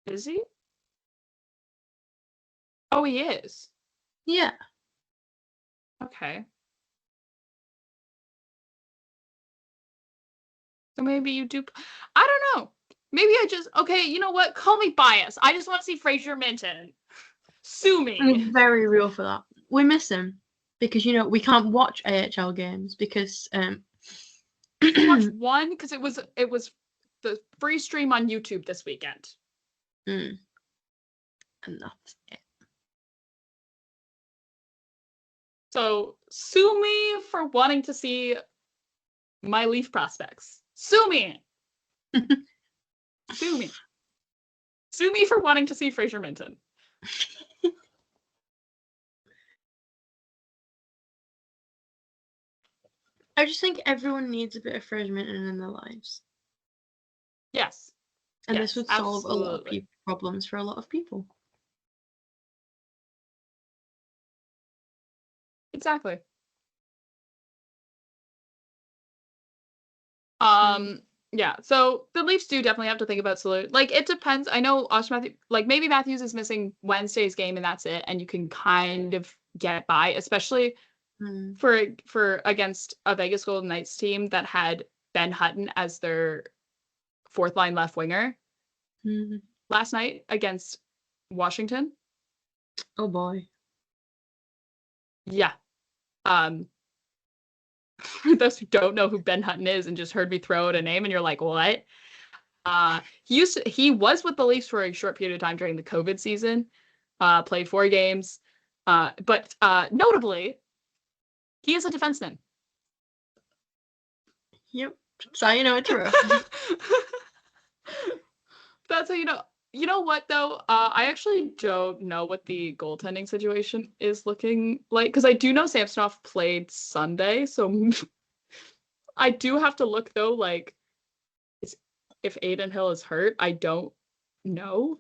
Is he? Oh, he is. Yeah. Okay. So maybe you do. I don't know. Maybe I just, okay, you know what? Call me biased. I just want to see Fraser Minton. Sue me. I'm very real for that. We miss him because, we can't watch AHL games because You can watch one because it was the free stream on YouTube this weekend. and that's it. So sue me for wanting to see my Leaf prospects. Sue me. Sue me. Sue me for wanting to see Fraser Minton. I just think everyone needs a bit of Fraser Minton in their lives. Yes. And yes, this would solve absolutely. a lot of problems for a lot of people. Exactly. Yeah, so the Leafs do definitely have to think about solution. Like, it depends. I know Auston Matthews, like, maybe Matthews is missing Wednesday's game and that's it, and you can kind of get by, especially for against a Vegas Golden Knights team that had Ben Hutton as their fourth line left winger last night against Washington. Oh boy. Yeah. For those who don't know who Ben Hutton is and just heard me throw out a name and you're like, what? He was with the Leafs for a short period of time during the COVID season, played 4 games, but notably, he is a defenseman. Yep. So it's rough. That's how you know. You know what though? I actually don't know what the goaltending situation is looking like because I do know Samsonov played Sunday, so I do have to look though. Like, if Aiden Hill is hurt, I don't know.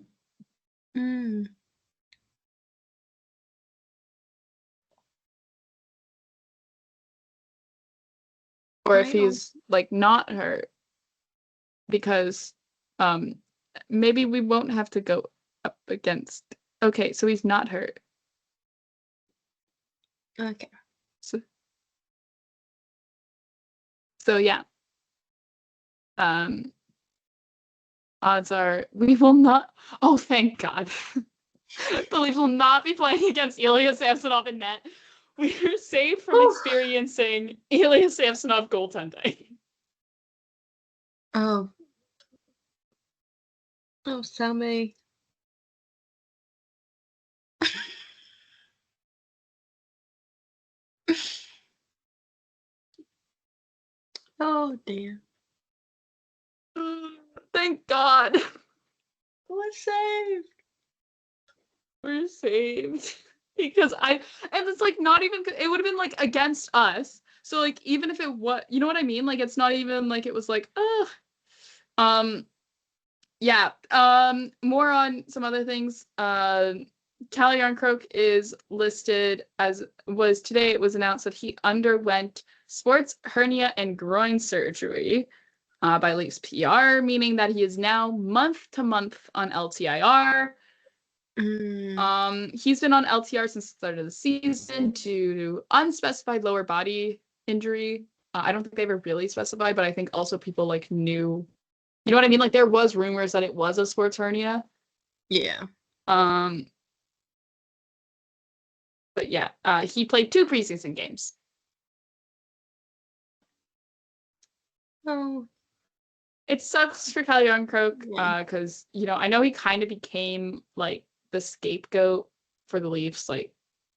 Or if he's like not hurt, because maybe we won't have to go up against. Okay, so he's not hurt. Okay. So yeah. Odds are we will not. Oh, thank God. The Leafs will not be playing against Ilya Samsonov in net. We are safe from experiencing Ilya Samsonov goaltending. Oh. Oh, Sammy. Oh dear. Thank God. We're saved. We're saved. Because and it's like not even, it would have been like against us. So like even if it was, you know what I mean? Like it's not even like it was like, yeah. More on some other things. Calle Yarncroke is listed as today it was announced that he underwent sports hernia and groin surgery by Leafs PR, meaning that he is now month to month on LTIR. He's been on LTR since the start of the season due to unspecified lower body injury. I don't think they ever really specified, but I think also people like knew, you know what I mean? Like there was rumors that it was a sports hernia. Yeah. But yeah, he played 2 preseason games. Oh. It sucks for Calle Yarncroke because, I know he kind of became like the scapegoat for the Leafs, like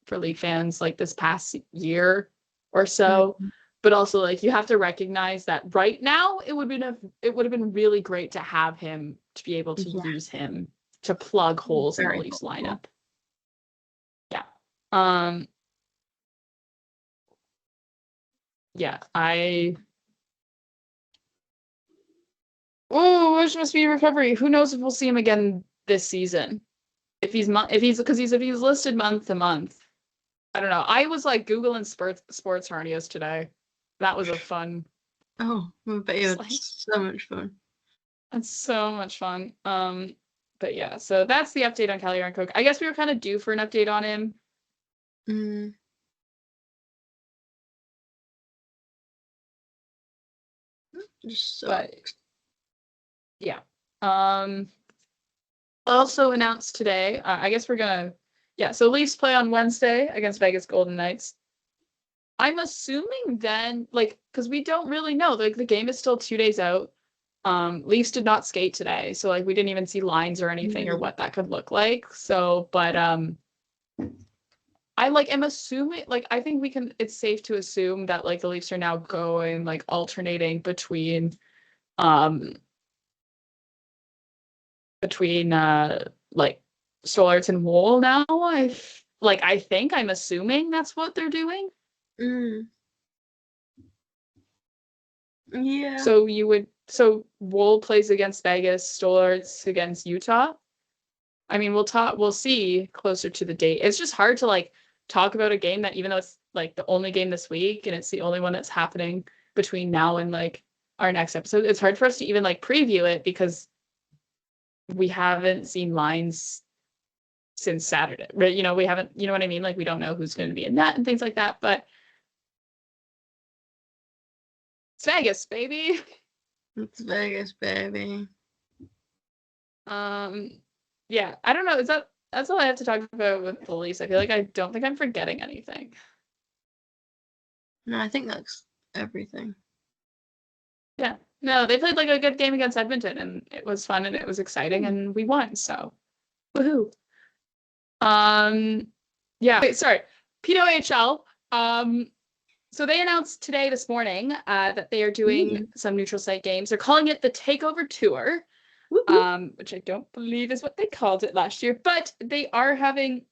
for Leaf fans, like this past year or so. But also, like, you have to recognize that right now it would have been really great to have him, to be able to use him to plug holes in the Leafs lineup. Yeah. Yeah, wish must be recovery. Who knows if we'll see him again this season? If he's listed month to month. I don't know. I was like Googling sports hernias today. That was a fun. Oh, I bet you had so much fun. That's so much fun. But yeah, so that's the update on Calle Yarncroke. I guess we were kind of due for an update on him. But yeah. Also announced today, I guess we're gonna, so Leafs play on Wednesday against Vegas Golden Knights. I'm assuming then, like, because we don't really know, like, the game is still 2 days out. Leafs did not skate today, so like we didn't even see lines or anything or what that could look like. So, but I'm assuming, like, I think it's safe to assume that like the Leafs are now going like alternating between like Stollarts and Wool now. I'm assuming that's what they're doing. Yeah. So Wool plays against Vegas, Stollarts against Utah. I mean, we'll see closer to the date. It's just hard to like talk about a game that, even though it's like the only game this week and it's the only one that's happening between now and like our next episode, it's hard for us to even like preview it because we haven't seen lines since Saturday. Right? We haven't, you know what I mean? Like, we don't know who's going to be in that and things like that, but it's Vegas, baby. It's Vegas, baby. Yeah, I don't know. That's all I have to talk about with the Leafs. I feel like I don't think I'm forgetting anything. No, I think that's everything. Yeah. No, they played like a good game against Edmonton and it was fun and it was exciting and we won, so woohoo. Yeah, wait, sorry. PWHL. So they announced this morning, that they are doing some neutral site games. They're calling it the Takeover Tour. Which I don't believe is what they called it last year, but they are having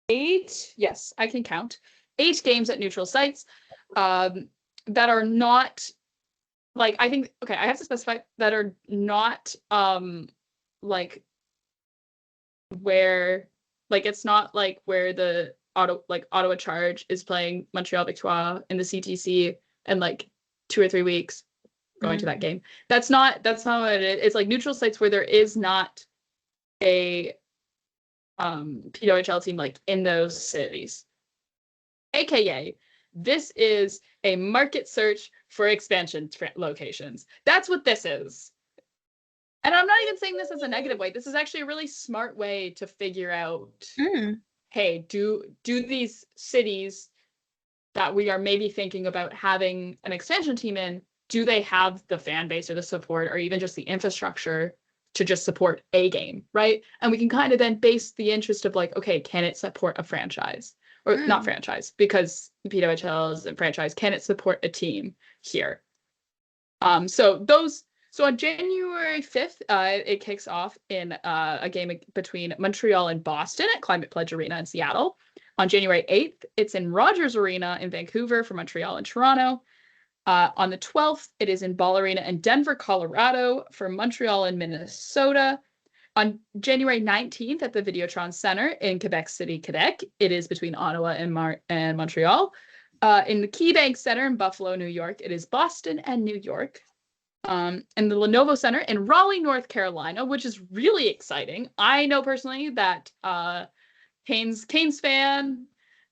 8, yes, I can count, 8 games at neutral sites, that are not, like, I think, okay, I have to specify, that are not, like, where, like, it's not like where the Ottawa Charge is playing Montreal Victoire in the CTC in like 2 or 3 weeks. Going to that game. That's not what it is. It's like neutral sites where there is not a PWHL team like in those cities. AKA, this is a market search for expansion locations. That's what this is. And I'm not even saying this as a negative way. This is actually a really smart way to figure out, hey, do these cities that we are maybe thinking about having an expansion team in, do they have the fan base or the support or even just the infrastructure to just support a game, right? And we can kind of then base the interest of like, okay, can it support a franchise? Or not franchise, because the PWHL is a franchise. Can it support a team here? So on January 5th, it kicks off in a game between Montreal and Boston at Climate Pledge Arena in Seattle. On January 8th, it's in Rogers Arena in Vancouver for Montreal and Toronto. On the 12th, it is in Ball Arena in Denver, Colorado for Montreal and Minnesota. On January 19th at the Videotron Center in Quebec City, Quebec, it is between Ottawa and Montreal. In the KeyBank Center in Buffalo, New York, it is Boston and New York. In the Lenovo Center in Raleigh, North Carolina, which is really exciting. I know personally that Canes fan,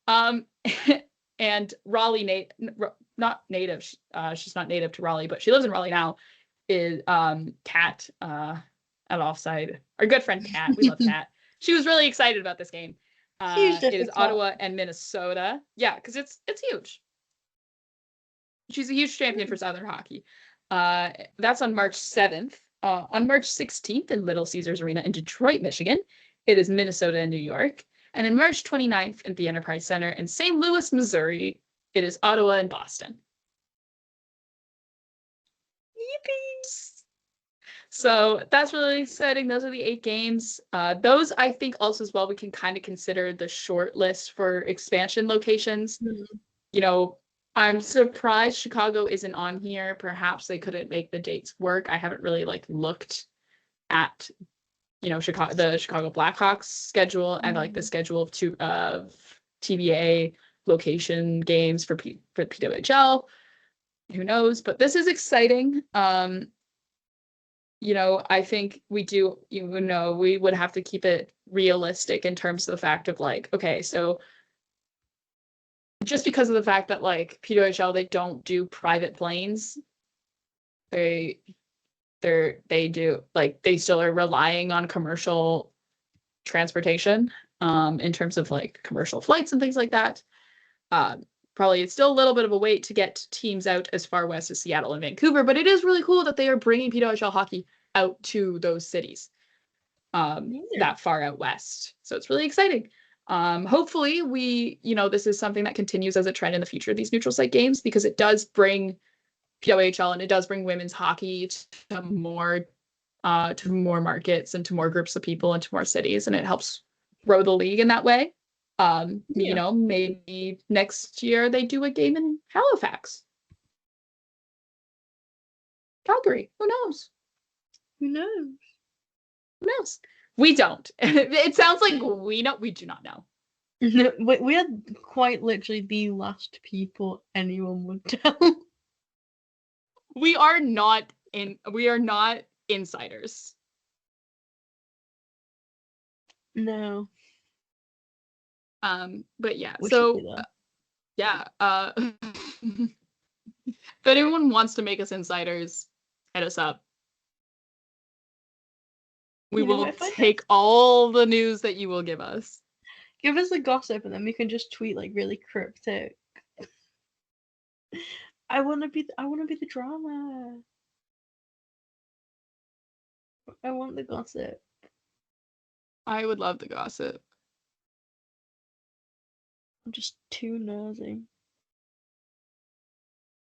and Raleigh not native. She's not native to Raleigh, but she lives in Raleigh now. Is Kat at Offside. Our good friend Kat. We love Kat. She was really excited about this game. It is Ottawa and Minnesota. Yeah, because it's huge. She's a huge champion for Southern hockey. That's on March 7th. On March 16th in Little Caesars Arena in Detroit, Michigan, it is Minnesota and New York. And in March 29th at the Enterprise Center in St. Louis, Missouri, it is Ottawa and Boston. Yippee! So that's really exciting. Those are the 8 games. Those, I think, also as well, we can kind of consider the short list for expansion locations. You know, I'm surprised Chicago isn't on here. Perhaps they couldn't make the dates work. I haven't really like looked at, the Chicago Blackhawks schedule and like the schedule of TVA location games for PWHL. Who knows? But this is exciting. I think we would have to keep it realistic in terms of the fact of like, okay, so just because of the fact that like PWHL, they don't do private planes, they do like they still are relying on commercial transportation in terms of like commercial flights and things like that. Probably it's still a little bit of a wait to get teams out as far west as Seattle and Vancouver, but it is really cool that they are bringing PWHL hockey out to those cities that far out west. So it's really exciting. Hopefully this is something that continues as a trend in the future, these neutral site games, because it does bring PWHL and it does bring women's hockey to more markets and to more groups of people and to more cities, and it helps grow the league in that way. Maybe next year they do a game in Halifax, Calgary. Who knows? Who knows? Who knows? We don't. It sounds like we know. We do not know. No, we are quite literally the last people anyone would tell. We are not insiders. No. But yeah, We so should do that. yeah. If anyone wants to make us insiders, hit us up. We will take all the news that you will give us. Give us the gossip, and then we can just tweet like really cryptic. I want to be the drama. I want the gossip. I would love the gossip. I'm just too nosy.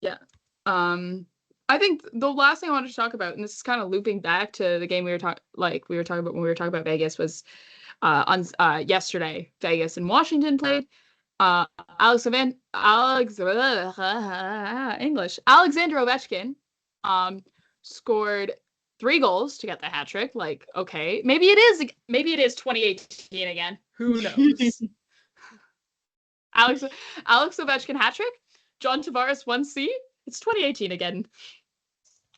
Yeah. I think the last thing I wanted to talk about, and this is kind of looping back to the game we were talking about when we were talking about Vegas, was on yesterday. Vegas and Washington played. Alexander Ovechkin scored 3 goals to get the hat trick. Like, okay, maybe it is 2018 again. Who knows? Alex Ovechkin hat trick. John Tavares 1C. It's 2018 again.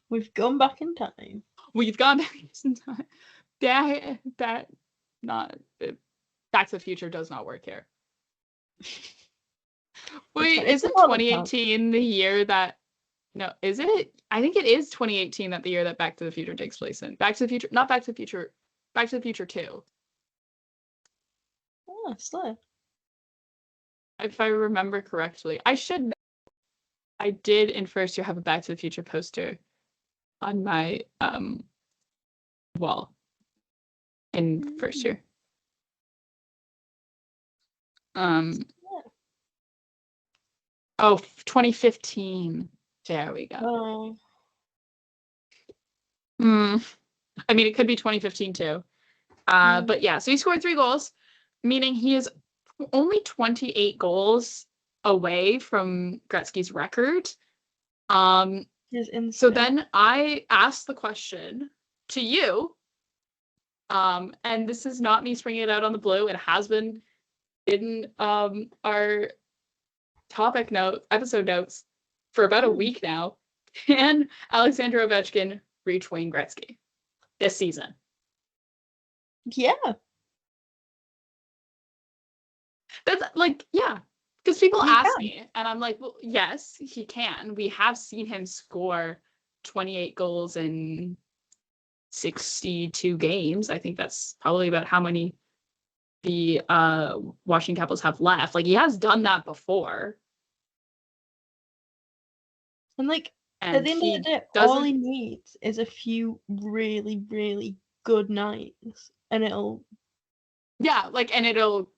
We've gone back in time. We've gone back in time. Back to the Future does not work here. Wait, isn't 2018 the year that? No, is it? I think it is 2018 that the year that Back to the Future takes place in. Back to the Future, not Back to the Future. Back to the Future 2. Oh, slow. If I remember correctly, I should know. I did in first year have a Back to the Future poster on my wall in first year. Oh, 2015. There we go. I mean, it could be 2015 too. But yeah, so he scored 3 goals, meaning he is only 28 goals away from Gretzky's record. So then I asked the question to you, and this is not me springing it out on the blue. It has been in our episode notes for about a week now. Can Alexander Ovechkin reach Wayne Gretzky this season? Yeah. That's like, yeah. Because people ask me, and I'm like, well, yes, he can. We have seen him score 28 goals in 62 games. I think that's probably about how many the Washington Capitals have left. Like, he has done that before. And like, at the end of the day, all he needs is a few really, really good nights, and it'll... Yeah, like, and it'll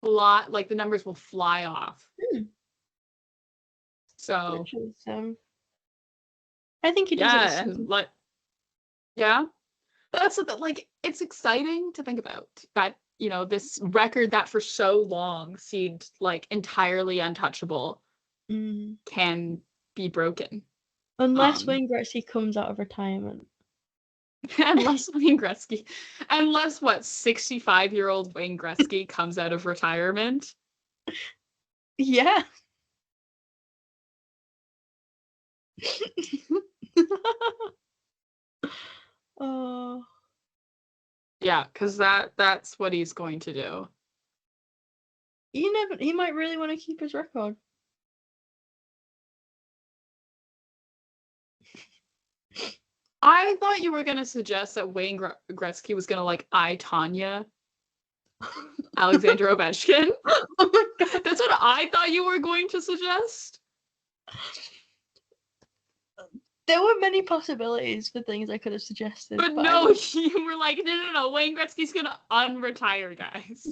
fly, like, the numbers will fly off. So... I think he does it. Yeah, and like... Yeah. That's like, it's exciting to think about that, this record that for so long seemed like entirely untouchable can be broken. Unless Wayne Gretzky comes out of retirement. Unless 65-year-old Wayne Gretzky comes out of retirement. Yeah. Oh, Yeah, because that's what he's going to do. he might really want to keep his record. I thought you were going to suggest that Wayne Gretzky was going to like I, Tanya, Alexander Ovechkin. Oh my god. That's what I thought you were going to suggest. There were many possibilities for things I could have suggested. But But no, you were like, no. Wayne Gretzky's going to unretire, guys.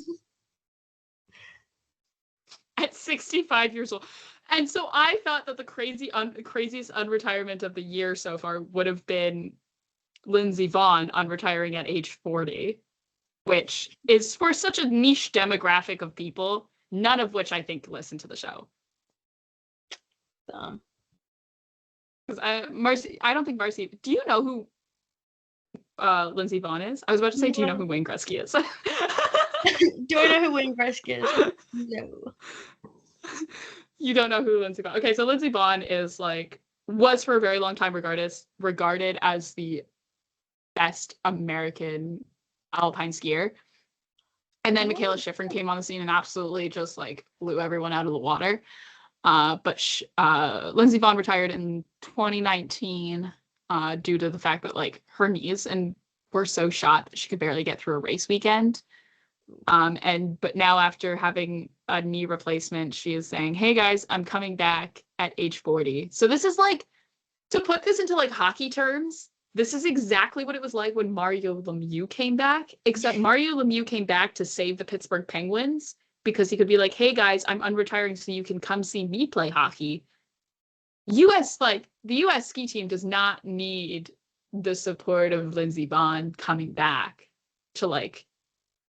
At 65 years old. And so I thought that the craziest unretirement of the year so far would have been Lindsey Vonn unretiring at age 40, which is for such a niche demographic of people, none of which I think listen to the show. Because Marcie, I don't think Marcie. Do you know who Lindsey Vonn is? I was about to say, do you know who Wayne Gretzky is? Do I know who Wayne Gretzky is? No. You don't know who Lindsey Vonn. Okay, so Lindsey Vonn is was for a very long time regarded as the best American alpine skier. And then Michaela Schifrin came on the scene and absolutely just blew everyone out of the water. But Lindsey Vonn retired in 2019 due to the fact that her knees were so shot that she could barely get through a race weekend. But now after having a knee replacement, she is saying, "Hey guys, I'm coming back at age 40." So this is to put this into hockey terms. This is exactly what it was like when Mario Lemieux came back, except Mario Lemieux came back to save the Pittsburgh Penguins because he could be like, "Hey guys, I'm unretiring so you can come see me play hockey." The US ski team does not need the support of Lindsey Vonn coming back to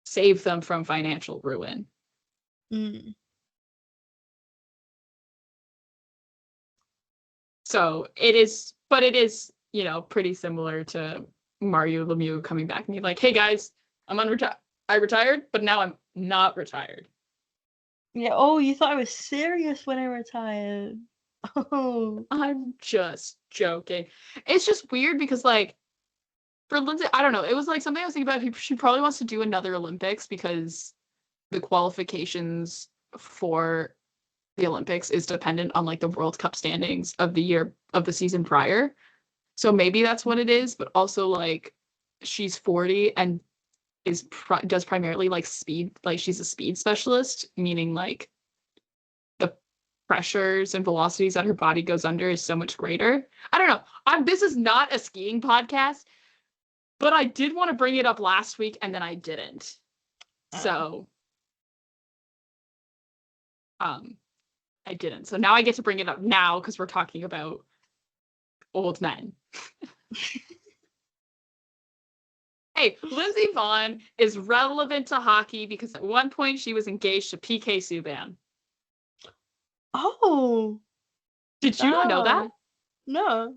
save them from financial ruin. So it is, but it is, pretty similar to Mario Lemieux coming back and being like, "Hey guys, I retired, but now I'm not retired." Yeah. Oh, you thought I was serious when I retired. Oh. I'm just joking. It's just weird because for Lindsay, I don't know. It was something I was thinking about. She probably wants to do another Olympics because the qualifications for the Olympics is dependent on the World Cup standings of the season prior. So maybe that's what it is, but also she's 40 and does primarily speed, she's a speed specialist, meaning the pressures and velocities that her body goes under is so much greater. I don't know. This is not a skiing podcast, but I did want to bring it up last week and then I didn't. So I didn't. So now I get to bring it up now because we're talking about old men. Hey, Lindsey Vonn is relevant to hockey because at one point she was engaged to PK Subban. Oh. Did you not know that? No.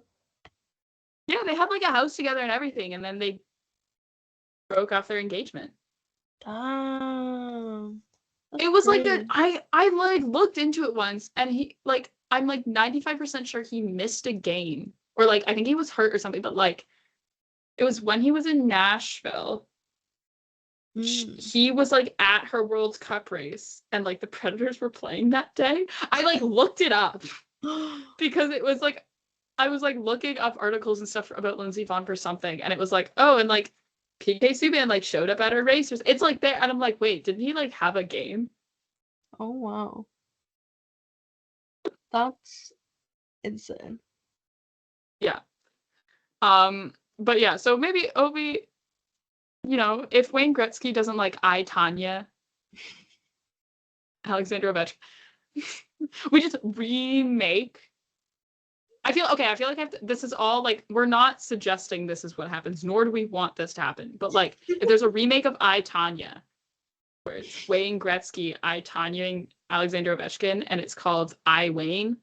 Yeah, they had a house together and everything, and then they broke off their engagement. Damn. It was I looked into it once, and he I'm 95% sure he missed a game, or I think he was hurt or something, but it was when he was in Nashville. He was at her World Cup race, and the Predators were playing that day. I looked it up because it was I was looking up articles and stuff about Lindsey Vonn for something, and it was oh, and PK Subban showed up at her race. It's there, and I'm wait, didn't he have a game? Oh wow, that's insane. Yeah. But yeah, so maybe Obi, if Wayne Gretzky doesn't I, Tanya, Alexander Ovechkin, we just remake. I feel this is all we're not suggesting this is what happens, nor do we want this to happen. But if there's a remake of I, Tanya, where it's Wayne Gretzky, I, Tanya, Alexander Ovechkin, and it's called I, Wayne.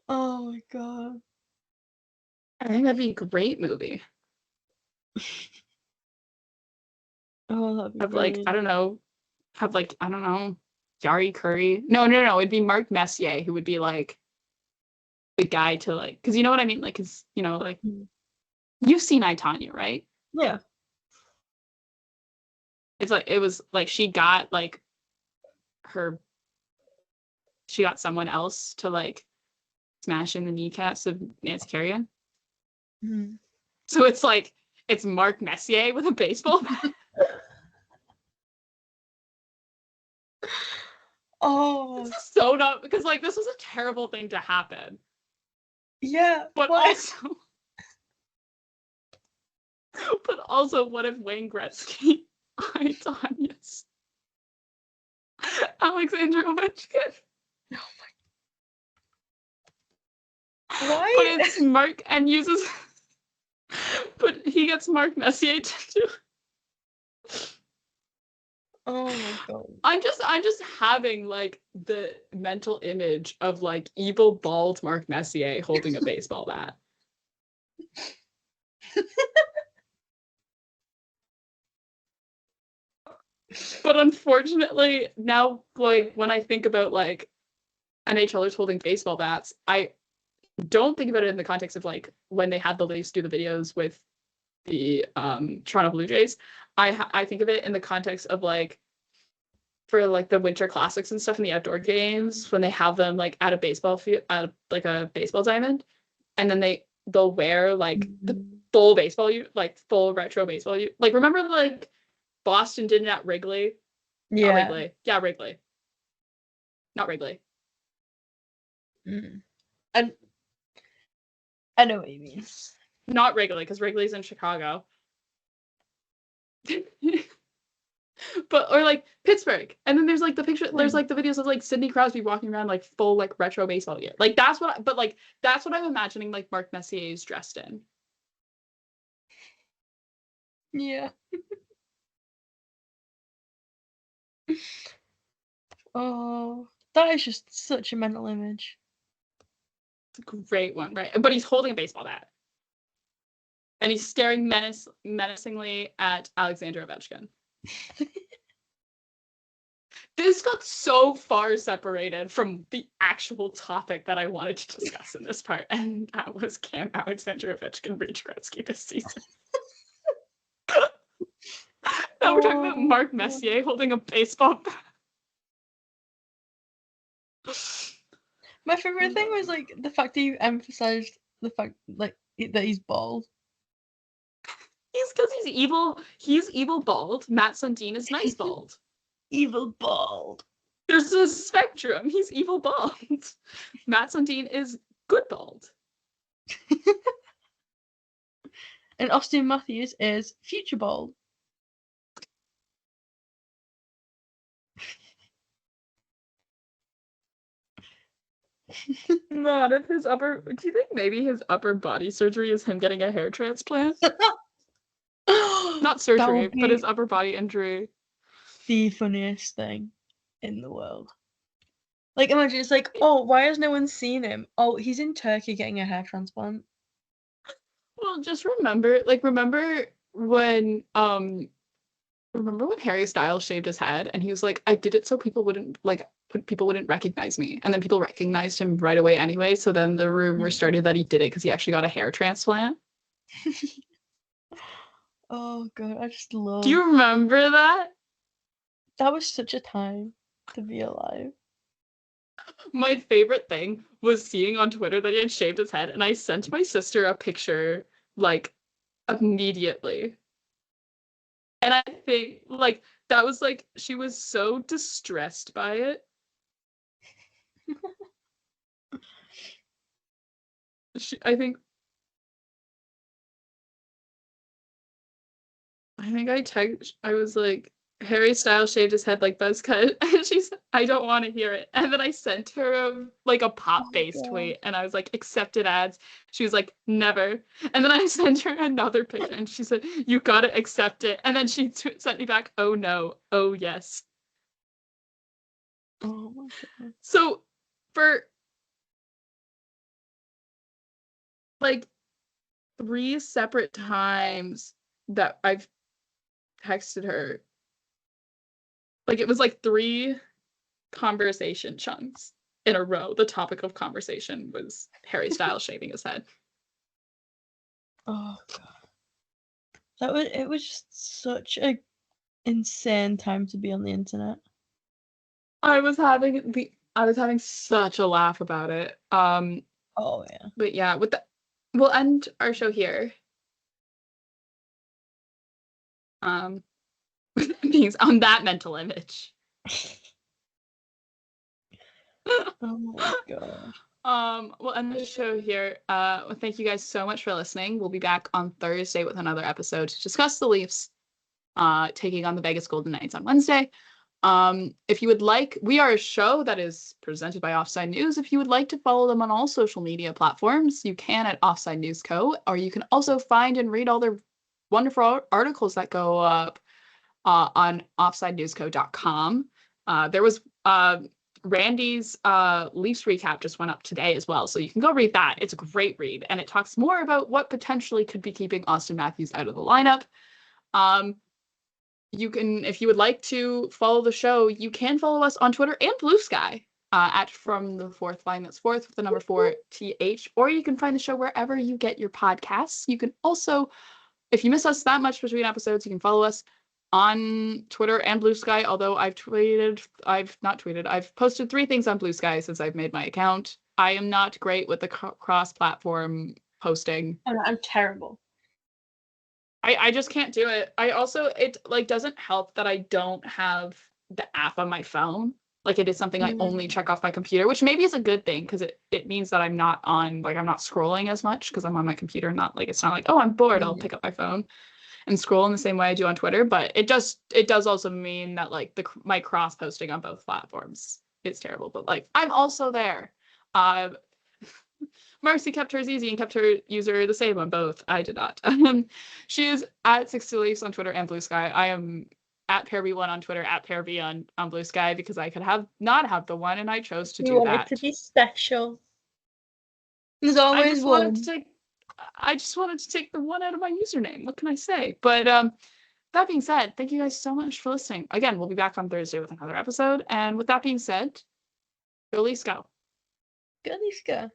Oh my god. I think that'd be a great movie. Oh, that'd be Have brilliant. I don't know. Have I don't know. Jari Curry. No. It'd be Mark Messier who would be like the guy to like, because you know what I mean? Like, because, you know, like, you've seen I, Tonya, right? Yeah. It's like, it was like she got like she got someone else to like smash in the kneecaps of Nancy Kerrigan. Mm-hmm. So it's like, it's Mark Messier with a baseball bat. Oh. This is so not, because like, this was a terrible thing to happen. Yeah. But what? also, what if Wayne Gretzky, I, Tanya's Alexander Ovechkin? Oh my. Why? But it's Mark and uses. But he gets Mark Messier to do. Oh my god. I'm just having like the mental image of like evil bald Mark Messier holding a baseball bat. But unfortunately, now like when I think about like NHLers holding baseball bats, I don't think about it in the context of like when they had the Leafs do the videos with the Toronto Blue Jays. I think of it in the context of like for like the winter classics and stuff in the outdoor games when they have them like at a baseball field, at like a baseball diamond, and then they'll wear like the full baseball, like full retro baseball. Like remember like Boston did it at Wrigley. Yeah. Not Wrigley. Yeah, Wrigley. Not Wrigley. Mm. And I know what you mean. Not Wrigley, because Wrigley's in Chicago. But or like Pittsburgh, and then there's like the picture. There's like the videos of like Sidney Crosby walking around like full like retro baseball gear. Like that's what. But like that's what I'm imagining. Like Mark Messier is dressed in. Yeah. Oh, that is just such a mental image. It's a great one, right? But he's holding a baseball bat, and he's staring menacingly at Alexander Ovechkin. This got so far separated from the actual topic that I wanted to discuss in this part, and that was can Alexander Ovechkin reach Gretzky this season? Now we're talking about Mark Messier holding a baseball bat. My favorite thing was like the fact that you emphasized the fact like that he's bald. He's because he's evil. He's evil bald. Matt Sundin is nice bald. Evil bald. There's a spectrum. He's evil bald. Matt Sundin is good bald. And Austin Matthews is future bald. Not if his upper. Do you think maybe his upper body surgery is him getting a hair transplant? Not surgery, but his upper body injury. The funniest thing in the world. Like imagine it's like, oh, why has no one seen him? Oh, he's in Turkey getting a hair transplant. Well, just remember when Harry Styles shaved his head and he was like, I did it so people wouldn't recognize me. And then people recognized him right away anyway. So then the rumor started that he did it because he actually got a hair transplant. Oh god, I just love. Do you remember that? That was such a time to be alive. My favorite thing was seeing on Twitter that he had shaved his head, and I sent my sister a picture like immediately. And I think like that was like she was so distressed by it. I think I was like, Harry Styles shaved his head like buzz cut, and she said, I don't want to hear it. And then I sent her like a pop-based tweet, and I was like, accepted ads. She was like, never. And then I sent her another picture, and she said, you gotta accept it. And then she sent me back, oh no, oh yes. Oh my god. So for like 3 separate times that I've texted her, like it was like 3 conversation chunks in a row. The topic of conversation was Harry Styles shaving his head. Oh god. It was just such a insane time to be on the internet. I was having such a laugh about it. Oh yeah. But yeah, with that, we'll end our show here. Being on that mental image. Oh my god. We'll end the show here. Thank you guys so much for listening. We'll be back on Thursday with another episode to discuss the Leafs, taking on the Vegas Golden Knights on Wednesday. If you would like, we are a show that is presented by Offside News. If you would like to follow them on all social media platforms, you can at Offside News Co. Or you can also find and read all their wonderful articles that go up on offsidenewsco.com. There was Randy's Leafs recap just went up today as well, so you can go read that. It's a great read, and it talks more about what potentially could be keeping Auston Matthews out of the lineup. You can, if you would like to follow the show, you can follow us on Twitter and Blue Sky at From the Fourth Line. That's fourth with the number 4TH. Or you can find the show wherever you get your podcasts. You can also, if you miss us that much between episodes, you can follow us on Twitter and Blue Sky. Although I've posted 3 things on Blue Sky since I've made my account. I am not great with the cross-platform posting. Oh, I'm terrible. I just can't do it. I also, it like doesn't help that I don't have the app on my phone. Like it is something I only check off my computer, which maybe is a good thing because it means that I'm not on, like I'm not scrolling as much because I'm on my computer. Not like, it's not like, oh, I'm bored, I'll pick up my phone and scroll in the same way I do on Twitter. But it does also mean that like my cross posting on both platforms is terrible. But like I'm also there. Marcie kept hers easy and kept her user the same on both. I did not. She is at 60 Leafs on Twitter and Blue Sky. I am at PairB1 on Twitter, at PairB on Blue Sky, because I could not have the one, and I chose to do that. You wanted to be special. There's always one. I just wanted to take the one out of my username. What can I say? But that being said, thank you guys so much for listening. Again, we'll be back on Thursday with another episode. And with that being said, go Leafs go. Go Leafs go.